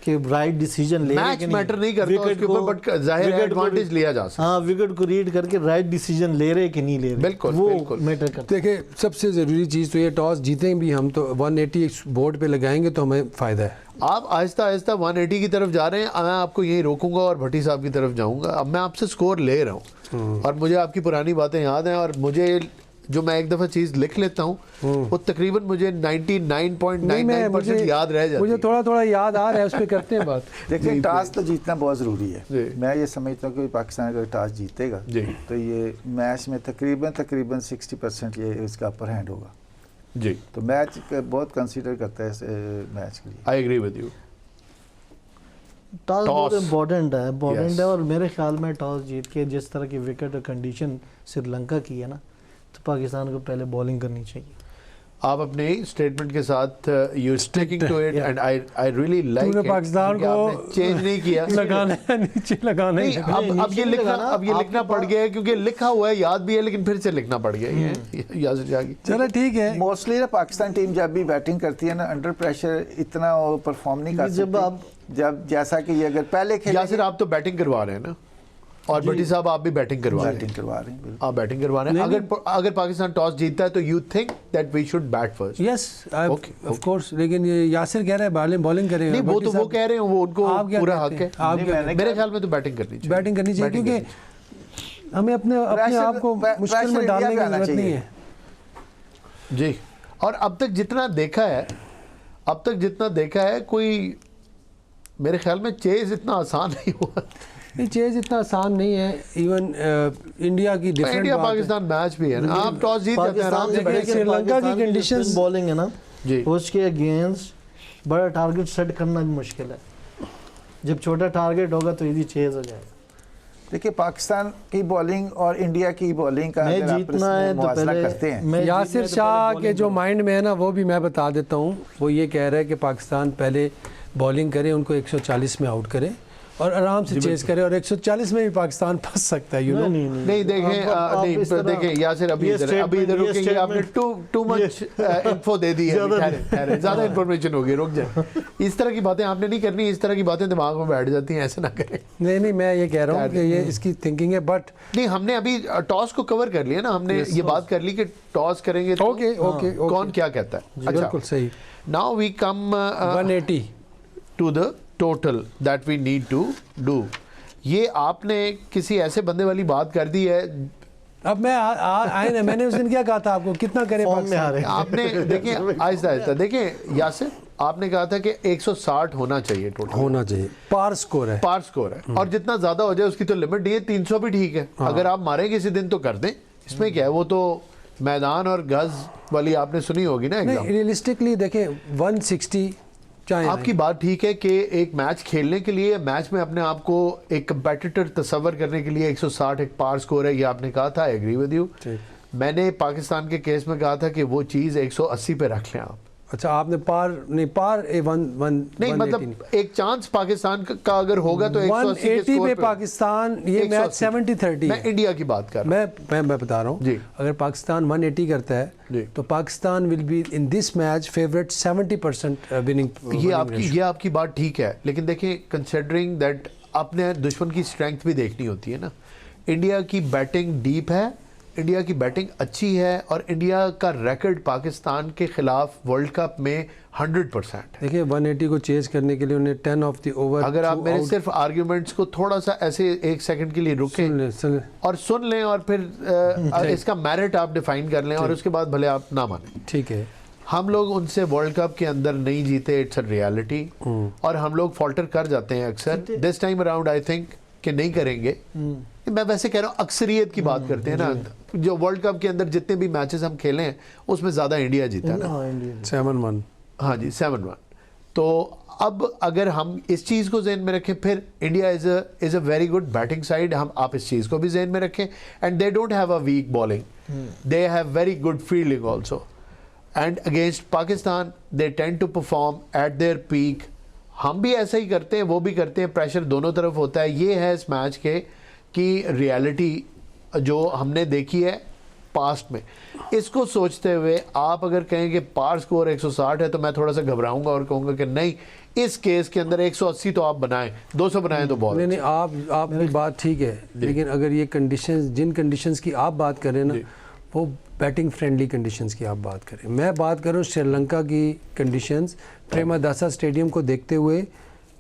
Speaker 2: के राइट डिसीजन ले,
Speaker 1: मैच मैटर नहीं करता उसके ऊपर, बट जाहिर है एडवांटेज लिया जा सकता है।
Speaker 2: हाँ, विकेट को रीड करके राइट डिसीजन ले रहे कि नहीं ले रहे,
Speaker 1: बिल्कुल
Speaker 2: वो
Speaker 1: बिल्कुल
Speaker 2: मैटर करता है।
Speaker 3: देखिए, सबसे ज़रूरी चीज़ तो ये टॉस जीतें भी हम तो 180 बोर्ड पे लगाएंगे तो हमें फ़ायदा है।
Speaker 1: आप आहिस्ता आहिस्ता 180 की तरफ जा रहे हैं, मैं आपको यही रोकूंगा और भट्टी साहब की तरफ जाऊंगा। अब मैं आपसे स्कोर ले रहा हूँ, और मुझे आपकी पुरानी बातें याद हैं, और मुझे जो मैं एक दफ़ा चीज़ लिख लेता हूँ वो तकरीबन मुझे 99.99% याद रह जाती है।
Speaker 3: मुझे थोड़ा थोड़ा याद आ रहा है, उस पर करते हैं बात।
Speaker 4: देखिए, टॉस तो जीतना बहुत ज़रूरी है। मैं ये समझता हूँ कि पाकिस्तान अगर टॉस जीतेगा तो ये मैच में तकरीबन 60% ये इसका अपर हैंड होगा
Speaker 1: जी।
Speaker 4: तो मैच बहुत कंसीडर करता है इस मैच के लिए।
Speaker 1: I agree with you.
Speaker 2: Toss बहुत इम्पोर्टेंट है,
Speaker 1: Yes.
Speaker 2: और मेरे ख्याल में टॉस जीत के जिस तरह की विकेट कंडीशन श्रीलंका की है ना, तो पाकिस्तान को पहले बॉलिंग करनी चाहिए।
Speaker 1: आप अपने स्टेटमेंट के साथ you sticking to it, and I really like
Speaker 3: तूने पाकिस्तान को
Speaker 1: चेंज नहीं किया।
Speaker 3: लगाना है, नीचे लगाना
Speaker 1: नहीं,
Speaker 3: है।
Speaker 1: अब ये लिखना पड़ गया है, क्योंकि लिखा हुआ है, याद भी है, लेकिन फिर से लिखना पड़ गया ये यासिर जागी।
Speaker 3: चलो ठीक है।
Speaker 4: मोस्टली ना पाकिस्तान टीम जब भी बैटिंग करती है ना, अंडर प्रेशर इतना वो परफॉर्म नहीं कर सकती। जब जैसा कि ये अगर पहले खेले,
Speaker 1: यासिर आप तो बैटिंग करवा रहे हैं ना, और भट्टी साहब आप भी बैटिंग करवा रहे हैं। आप बैटिंग करवा रहे हैं। अगर पाकिस्तान टॉस जीतता है तो you think that we should bat first?
Speaker 3: Yes, of course. लेकिन ये यासिर कह रहा है बॉलिंग करेगा।
Speaker 1: नहीं, वो तो वो कह रहे हैं, वो उनको पूरा हक है।
Speaker 3: आप
Speaker 1: मेरे ख्याल में तो बैटिंग करनी चाहिए,
Speaker 3: क्योंकि हमें अपने आप को मुश्किल में डालने की जरूरत नहीं है
Speaker 1: जी। और अब तक जितना देखा है कोई मेरे ख्याल में चेज इतना आसान नहीं हुआ।
Speaker 3: ये चेज इतना आसान नहीं है। इवन इंडिया की डिफरेंट
Speaker 1: इंडिया पाकिस्तान मैच भी है ना, आप टॉस जीत जाते हैं आराम से बैठे।
Speaker 2: श्रीलंका की कंडीशंस बॉलिंग है ना
Speaker 1: जी,
Speaker 2: उसके अगेंस्ट बड़ा टारगेट सेट करना भी मुश्किल है। जब छोटा टारगेट होगा तो इजी चेज हो जाएगा।
Speaker 4: देखिए, पाकिस्तान की बॉलिंग और इंडिया की बॉलिंग का
Speaker 2: मैं जीतना है तो पहले
Speaker 4: करते हैं।
Speaker 3: यासिर शाह के जो माइंड में है ना, वो भी मैं बता देता हूँ। वो ये कह रहा है कि पाकिस्तान पहले बॉलिंग करे, उनको 140 में आउट करे और आराम से चेज करे, और 140 में भी पाकिस्तान फंस सकता है।
Speaker 1: नहीं देखें यासिर, अभी इधर रुकेंगे। आपने टू मच इन्फो दे दी है, ज़्यादा इन्फॉर्मेशन होगी, रुक जाए। इस तरह की बातें आपने नहीं करनी, इस तरह की बातें दिमाग में बैठ जाती हैं, ऐसे ना करें।
Speaker 3: नहीं, मैं ये कह रहा हूँ कि ये इसकी थिंकिंग है, बट
Speaker 1: नहीं, हमने अभी टॉस को कवर कर लिया ना, हमने ये बात कर ली कि टॉस करेंगे तो
Speaker 3: ओके
Speaker 1: कौन क्या कहता है।
Speaker 3: बिल्कुल सही।
Speaker 1: Now we come
Speaker 3: 180
Speaker 1: to the total that we need to do. ये आपने किसी ऐसे बंदे वाली बात कर दी है।
Speaker 3: अब मैं आए ना, मैंने उस दिन क्या कहा था आपको, कितना करे पाकिस्तान?
Speaker 1: आपने देखिए आहिस्ता आहिस्ता देखिए यासिर, आपने कहा था कि 160 होना चाहिए टोटल,
Speaker 3: होना चाहिए, पार स्कोर है।
Speaker 1: पार स्कोर है, और जितना ज्यादा हो जाए उसकी तो लिमिट नहीं है। 300 भी ठीक है, अगर आप मारें किसी दिन तो कर दें, इसमें क्या है। वो तो मैदान और गज वाली आपने सुनी होगी ना
Speaker 3: नहीं,
Speaker 1: एकदम।
Speaker 3: रियलिस्टिकली देखें 160 चाहे
Speaker 1: आपकी बात ठीक है कि एक मैच खेलने के लिए, मैच में अपने आप को एक कंपेटिटर तस्वर करने के लिए 160 एक पार स्कोर है, ये आपने कहा था, आई एग्री विद यू। मैंने पाकिस्तान के केस में कहा था कि वो चीज़ 180 पे रख लें आप।
Speaker 3: अच्छा, आपने पार नहीं, पार
Speaker 1: नहीं मतलब एक चांस पाकिस्तान का अगर होगा तो 180 के
Speaker 3: 180
Speaker 1: स्कोर
Speaker 3: पे
Speaker 1: पे
Speaker 3: पाकिस्तान, ये मैच 70-30
Speaker 1: मैं इंडिया की बात कर रहा हूँ।
Speaker 3: मैं बता रहा हूँ
Speaker 1: जी।
Speaker 3: अगर पाकिस्तान 180 करता
Speaker 1: जी।
Speaker 3: है तो Pakistan will be in this match favourite 70% winning.
Speaker 1: ये आपकी बात ठीक है, लेकिन देखिए कंसिडरिंग दैट अपने दुश्मन की स्ट्रेंथ भी देखनी होती है ना। इंडिया की बैटिंग डीप है, इंडिया की बैटिंग अच्छी है, और इंडिया का रिकॉर्ड पाकिस्तान के खिलाफ वर्ल्ड कप में 100% है।
Speaker 3: देखिए 180 को चेज करने के लिए उन्हें 10 ऑफ द ओवर,
Speaker 1: अगर आप मेरे सिर्फ आर्ग्यूमेंट्स को थोड़ा सा ऐसे एक सेकंड के लिए रुकें और सुन लें, और फिर इसका मेरिट आप डिफाइन कर लें, और उसके बाद भले आप ना माने,
Speaker 3: ठीक है।
Speaker 1: हम लोग उनसे वर्ल्ड कप के अंदर नहीं जीते, इट्स अ रियलिटी, और हम लोग फॉल्टर कर जाते हैं अक्सर। This time around I think कि नहीं करेंगे। मैं वैसे कह रहा हूँ, अक्सरियत की बात करते हैं ना, जो वर्ल्ड कप के अंदर जितने भी मैचेस हम खेले हैं उसमें ज़्यादा इंडिया जीता है ना,
Speaker 3: 7-1।
Speaker 1: हाँ जी 7-1। तो अब अगर हम इस चीज़ को जहन में रखें, फिर India is a very good batting side, हम आप इस चीज़ को भी जहन में रखें, and they don't have a weak bowling, they have very good fielding also, and against Pakistan they tend to perform at their peak. हम भी ऐसा ही करते हैं, वो भी करते हैं, प्रेशर दोनों तरफ होता है। ये है इस मैच के की रियलिटी जो हमने देखी है पास्ट में। इसको सोचते हुए आप अगर कहें कि पार स्कोर 160 है तो मैं थोड़ा सा घबराऊंगा और कहूंगा कि नहीं, इस केस के अंदर 180 तो आप बनाएं, 200 बनाएं तो बहुत।
Speaker 3: नहीं, आपकी बात ठीक है, लेकिन अगर ये कंडीशंस, जिन कंडीशंस की आप बात कर रहे हैं ना, वो बैटिंग फ्रेंडली कंडीशंस की आप बात करें। मैं बात कर रहा हूँ श्रीलंका की कंडीशंस, प्रेमदासा स्टेडियम को देखते हुए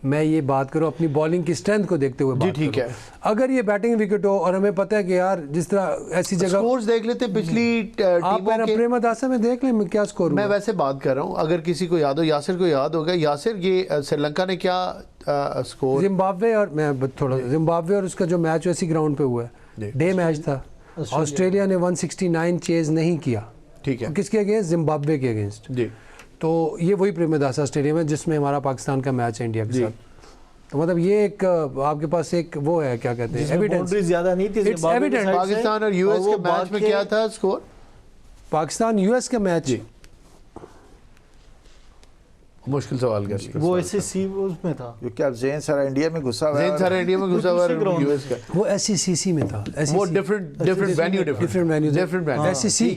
Speaker 3: मैं ये बात करूँ, अपनी बॉलिंग की स्ट्रेंथ को देखते हुए बात
Speaker 1: ठीक है।
Speaker 3: अगर ये बैटिंग विकेट हो और हमें पता है कि यार जिस तरह ऐसी जगह
Speaker 1: स्कोर्स देख लेते हैं पिछली
Speaker 3: आप प्रेमदासा में देख लें क्या स्कोर।
Speaker 1: मैं वैसे बात कर रहा हूँ, अगर किसी को याद हो, यासिर को याद होगा, यासिर ये श्रीलंका ने क्या स्कोर,
Speaker 3: जिम्बाब्वे, और मैं थोड़ा जिम्बाब्वे और उसका जो मैच वैसी ग्राउंड पे हुआ है, डे मैच था, ऑस्ट्रेलिया ने 169 चेज नहीं किया, ठीक है, किसके अगेंस्ट, जिम्बाब्वे के अगेंस्ट जी। तो ये वही प्रेमदासा स्टेडियम है जिसमें हमारा पाकिस्तान का मैच है इंडिया के साथ। तो मतलब ये एक आपके पास एक वो है, क्या कहते हैं, एविडेंस
Speaker 2: ज्यादा नहीं थी।
Speaker 3: It's evident.
Speaker 1: पाकिस्तान और यूएस के मैच में क्या था स्कोर,
Speaker 3: पाकिस्तान यूएस का मैच,
Speaker 1: मुश्किल सवाल कर लिया
Speaker 2: वो एसएससी उसमें था,
Speaker 4: क्योंकि अब ज़ेन सारा इंडिया में घुसा हुआ है,
Speaker 1: ज़ेन सारा इंडिया में घुसा हुआ है, यूएस का
Speaker 3: वो एससीसी में था,
Speaker 1: वो डिफरेंट वेन्यू, डिफरेंट
Speaker 3: एससीसी,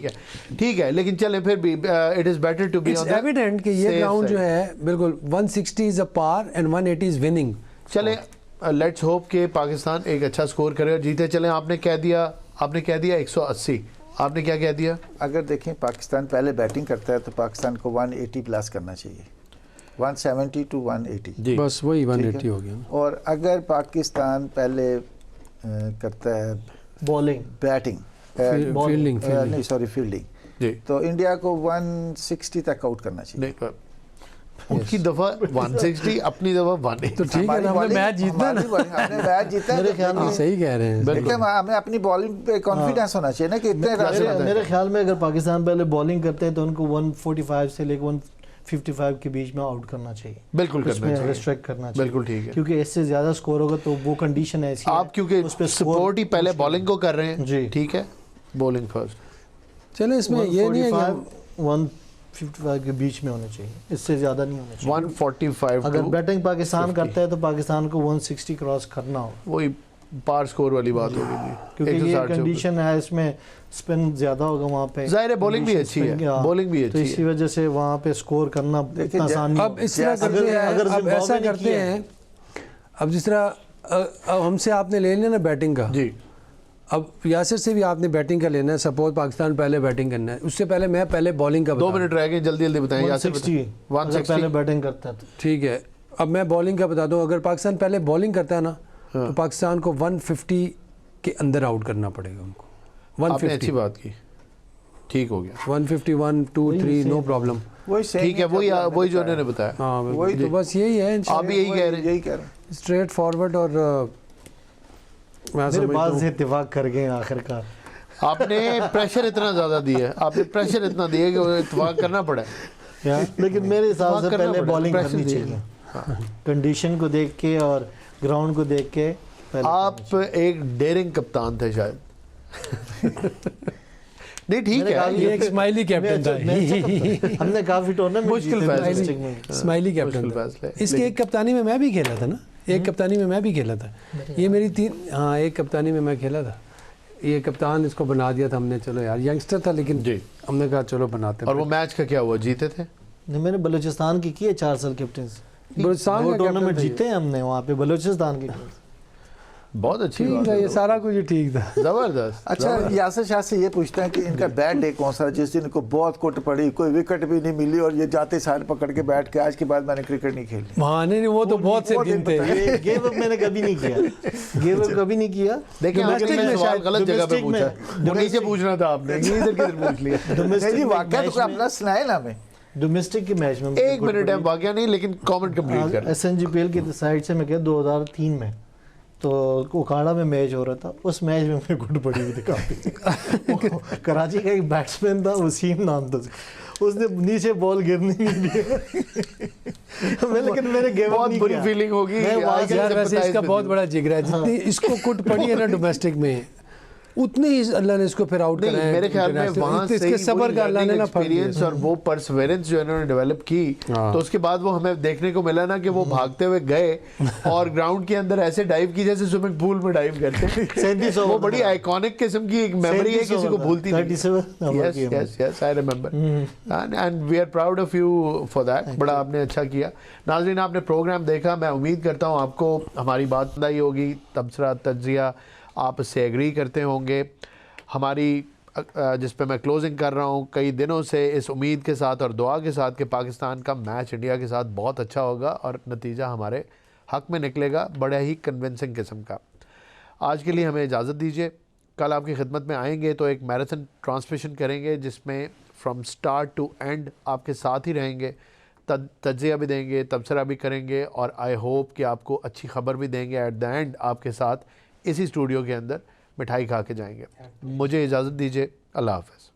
Speaker 1: ठीक है, लेकिन चले फिर भी it is better to be
Speaker 3: it's evident कि ये ग्राउंड जो है बिल्कुल 160 is a par and 180 is winning.
Speaker 1: चले लेट्स होप कि पाकिस्तान एक अच्छा स्कोर करे और जीते। चले आपने कह दिया 180, आपने क्या कह दिया?
Speaker 4: अगर देखें पाकिस्तान पहले बैटिंग करता है तो पाकिस्तान को 180 प्लस करना चाहिए, 170 to 180,
Speaker 3: बस वही 180 हो गया।
Speaker 4: और अगर पाकिस्तान पहले करता है
Speaker 2: बॉलिंग,
Speaker 4: बैटिंग,
Speaker 3: फील्डिंग,
Speaker 4: नहीं सॉरी फील्डिंग, तो इंडिया को 160 तक आउट करना चाहिए।
Speaker 1: उनकी दफा 160, अपनी दफा 180।
Speaker 3: तो ठीक है, हमने मैच जीतना ना,
Speaker 4: हमने मैच जीता
Speaker 2: मेरे ख्याल में
Speaker 3: सही कह रहे हैं।
Speaker 4: देखिए हमें अपनी बॉलिंग पे कॉन्फिडेंस होना चाहिए ना कि इतने
Speaker 2: मेरे ख्याल में अगर पाकिस्तान पहले बॉलिंग करते हैं तो उनको 145 से लेकर 155 के बीच में आउट करना चाहिए,
Speaker 1: बिल्कुल करना चाहिए,
Speaker 2: रिस्ट्रिक्ट करना चाहिए,
Speaker 1: बिल्कुल ठीक है,
Speaker 2: क्योंकि इससे ज्यादा स्कोर होगा तो वो कंडीशन है
Speaker 1: आप क्योंकि सपोर्ट ही पहले बॉलिंग को कर रहे हैं
Speaker 2: जी,
Speaker 1: ठीक है, बॉलिंग फर्स्ट।
Speaker 3: चलो इसमें ये नहीं है
Speaker 2: 155 के बीच में होने चाहिए, इससे ज्यादा नहीं होने चाहिए।
Speaker 1: 145
Speaker 2: अगर बैटिंग पाकिस्तान करता है तो पाकिस्तान को 160 क्रॉस करना हो,
Speaker 1: वही पार स्कोर वाली बात होगी,
Speaker 2: क्योंकि ये कंडीशन है, इसमें स्पिन ज्यादा होगा वहाँ पे,
Speaker 1: जाहिर है बॉलिंग भी अच्छी है, बॉलिंग भी अच्छी
Speaker 2: है, तो इसी वजह से वहाँ पे स्कोर करना इतना आसान नहीं।
Speaker 3: अब इस तरह करते हैं, अब ऐसा करते हैं, अब जिस तरह अब हमसे आपने ले लिया ना बैटिंग का
Speaker 1: जी,
Speaker 3: अब यासिर से भी आपने बैटिंग का लेना है, सपोज पाकिस्तान पहले बैटिंग करना है, उससे पहले मैं पहले बॉलिंग का
Speaker 1: 2 मिनट रह गए, जल्दी जल्दी बताएं।
Speaker 2: 160 पहले बैटिंग करता है,
Speaker 3: ठीक है। अब मैं बॉलिंग का बता दूं, अगर पाकिस्तान पहले बॉलिंग करता है ना तो पाकिस्तान को 150 के अंदर आउट करना पड़ेगा उनको। 150
Speaker 1: अच्छी बात की, ठीक हो गया,
Speaker 3: 150, 1, 2, 3 नो प्रॉब्लम।
Speaker 4: वही same
Speaker 1: ठीक है,
Speaker 4: जो
Speaker 1: वही
Speaker 4: आपने
Speaker 1: वही जो
Speaker 4: बताया।
Speaker 1: उन्होंने बताया।
Speaker 3: हाँ
Speaker 4: वही
Speaker 3: तो बस यही है
Speaker 1: आप भी यही कह रहे हैं?
Speaker 4: यही कह रहे हैं।
Speaker 3: स्ट्रेट फॉरवर्ड और मैं
Speaker 2: मेरे
Speaker 3: समझता
Speaker 2: बात
Speaker 3: हूँ
Speaker 2: से इत्तेफाक कर गए आखिरकार।
Speaker 1: आपने प्रेशर इतना ज़्यादा दिया है, आपने प्रेशर इतना दिया कि वो इत्तेफाक करना पड़ा है।
Speaker 2: लेकिन मेरे हिसाब से
Speaker 1: इत्तेफाक करना
Speaker 2: पहले
Speaker 1: पड़ा,
Speaker 2: बॉलिंग
Speaker 1: pressure
Speaker 2: करनी
Speaker 1: दिया।
Speaker 2: चाहिए, कंडीशन को देख के और ग्राउंड को देख के पहले
Speaker 1: आप एक डेयरिंग कप्तान थे शायद। नहीं ठीक
Speaker 2: मैंने कहा
Speaker 1: है,
Speaker 3: ये एक स्माइली कैप्टन था।
Speaker 2: हमने काफी टूर्नामेंट
Speaker 1: मुश्किल
Speaker 2: जीते
Speaker 1: फैसला।
Speaker 2: डिस्ट्रिक्ट में।
Speaker 3: स्माइली कैप्टन
Speaker 1: मुश्किल
Speaker 3: था।
Speaker 1: फैसला है,
Speaker 3: इसके एक कप्तानी में मैं भी खेला था ना, एक कप्तानी में मैं भी खेला था। ये मेरी हाँ एक कप्तानी में मैं खेला था। ये कप्तान इसको बना दिया था हमने, चलो यार यंगस्टर था लेकिन
Speaker 1: जी।
Speaker 3: हमने कहा चलो बनाते
Speaker 1: और वो मैच का क्या हुआ, जीते थे?
Speaker 2: नहीं, मैंने बलूचिस्तान की किए 4 साल कैप्टन।
Speaker 3: बलूचिस्तान
Speaker 2: दो
Speaker 3: का
Speaker 2: टूर्नामेंट
Speaker 3: कैप्टन था ये।
Speaker 2: जीते हैं हमने वहाँ पे बलूचिस्तान के।
Speaker 1: बहुत अच्छी
Speaker 3: ठीक
Speaker 1: बात
Speaker 3: था,
Speaker 1: है,
Speaker 3: ये सारा कुछ ही ठीक था।
Speaker 1: जबरदस्त।
Speaker 4: अच्छा, यासिर शाह से ये पूछते हैं कि इनका बैड डे कौन सा, जिस दिन इनको बहुत कुट पड़ी, कोई विकेट भी नहीं मिली और ये जाते साल पकड़ के बैठ के आज के बाद मैंने क्रिकेट नहीं खेली।
Speaker 3: हाँ नहीं वो तो बहुत से दिन थे।
Speaker 2: ये गिव अप मैंने कभी नहीं किया, गिव अप कभी नहीं किया।
Speaker 1: देखिए आजकल
Speaker 3: Domestic
Speaker 1: मैं
Speaker 3: में
Speaker 1: सवाल
Speaker 3: शायद
Speaker 1: गलत जगह पे
Speaker 2: domestic
Speaker 1: पूछा
Speaker 2: में-
Speaker 1: है। वो नीचे पूछना था आपने, इधर किधर पूछ लिया।
Speaker 4: नहीं जी, वाकया तो कोई अपना सुनाए ना हमें।
Speaker 2: डोमेस्टिक के मैच में
Speaker 1: एक मिनट है, वाकया नहीं लेकिन कमेंट कंप्लीट कर।
Speaker 2: SNGPL की साइड से मैं गया 2003 में, तो उकाड़ा में मैच हो रहा था। उस मैच में मेरे गुट पड़ी हुई थी काफी। कराची का एक बैट्समैन था, वसीम नाम था उसका। उसने नीचे बॉल गिरने नहीं दिया। मैं लेकिन मैंने गिव अप
Speaker 1: बहुत
Speaker 2: नहीं
Speaker 1: बुरी
Speaker 2: किया।
Speaker 1: फीलिंग होगी।
Speaker 2: मैं
Speaker 1: I
Speaker 2: वहाँ
Speaker 1: can
Speaker 3: यार वैसे
Speaker 1: sympathize
Speaker 3: इसका
Speaker 1: with
Speaker 3: बहुत
Speaker 1: you।
Speaker 3: बड़ा जिगरा है, जितनी इसको कुट पड़ी है ना डोमेस्टिक में, उतनी ही अल्लाह ने इसको फिर आउट
Speaker 1: नहीं,
Speaker 3: कराया।
Speaker 1: मेरे ख्याल में
Speaker 3: international।
Speaker 1: वहाँ से
Speaker 3: इसके सबर का अल्लाह ने ना फर्क दिया।
Speaker 1: एक्सपीरियंस और वो परसवेरेंस जो इन्होंने डेवलप की,
Speaker 3: हाँ।
Speaker 1: तो उसके बाद वो हमें देखने को मिला ना कि वो भागते हुए गए और ग्राउंड के अंदर ऐसे डाइव की जैसे स्विमिंग पूल में डाइव करते हैं।
Speaker 2: 37
Speaker 1: वो
Speaker 2: ओवर
Speaker 1: बड़ी
Speaker 2: था।
Speaker 1: आइकॉनिक किस्म की एक मेमोरी है,
Speaker 2: 37
Speaker 1: किसी को
Speaker 2: ओवर था।
Speaker 1: भूलती नहीं।
Speaker 2: 37 ओवर
Speaker 1: यस
Speaker 2: की है।
Speaker 1: Yes yes, I remember and we are proud of you for that. बड़ा आपने अच्छा किया। नाज़रीन, आपने प्रोग्राम देखा, मैं उम्मीद करता हूँ आपको हमारी बात पसंद आई होगी, तबसरा तज्जिया आप इससे एग्री करते होंगे। हमारी जिस पे मैं क्लोजिंग कर रहा हूँ कई दिनों से इस उम्मीद के साथ और दुआ के साथ कि पाकिस्तान का मैच इंडिया के साथ बहुत अच्छा होगा और नतीजा हमारे हक में निकलेगा, बड़ा ही कन्विंसिंग किस्म का। आज के लिए हमें इजाज़त दीजिए। कल आपकी खिदमत में आएंगे तो एक मैराथन ट्रांसमिशन करेंगे जिसमें फ्रॉम स्टार्ट टू एंड आपके साथ ही रहेंगे, तज्जिया भी देंगे, तबसरा भी करेंगे और आई होप कि आपको अच्छी खबर भी देंगे एट द एंड आपके साथ इसी स्टूडियो के अंदर मिठाई खा के जाएंगे। मुझे इजाज़त दीजिए। अल्लाह हाफ़िज़।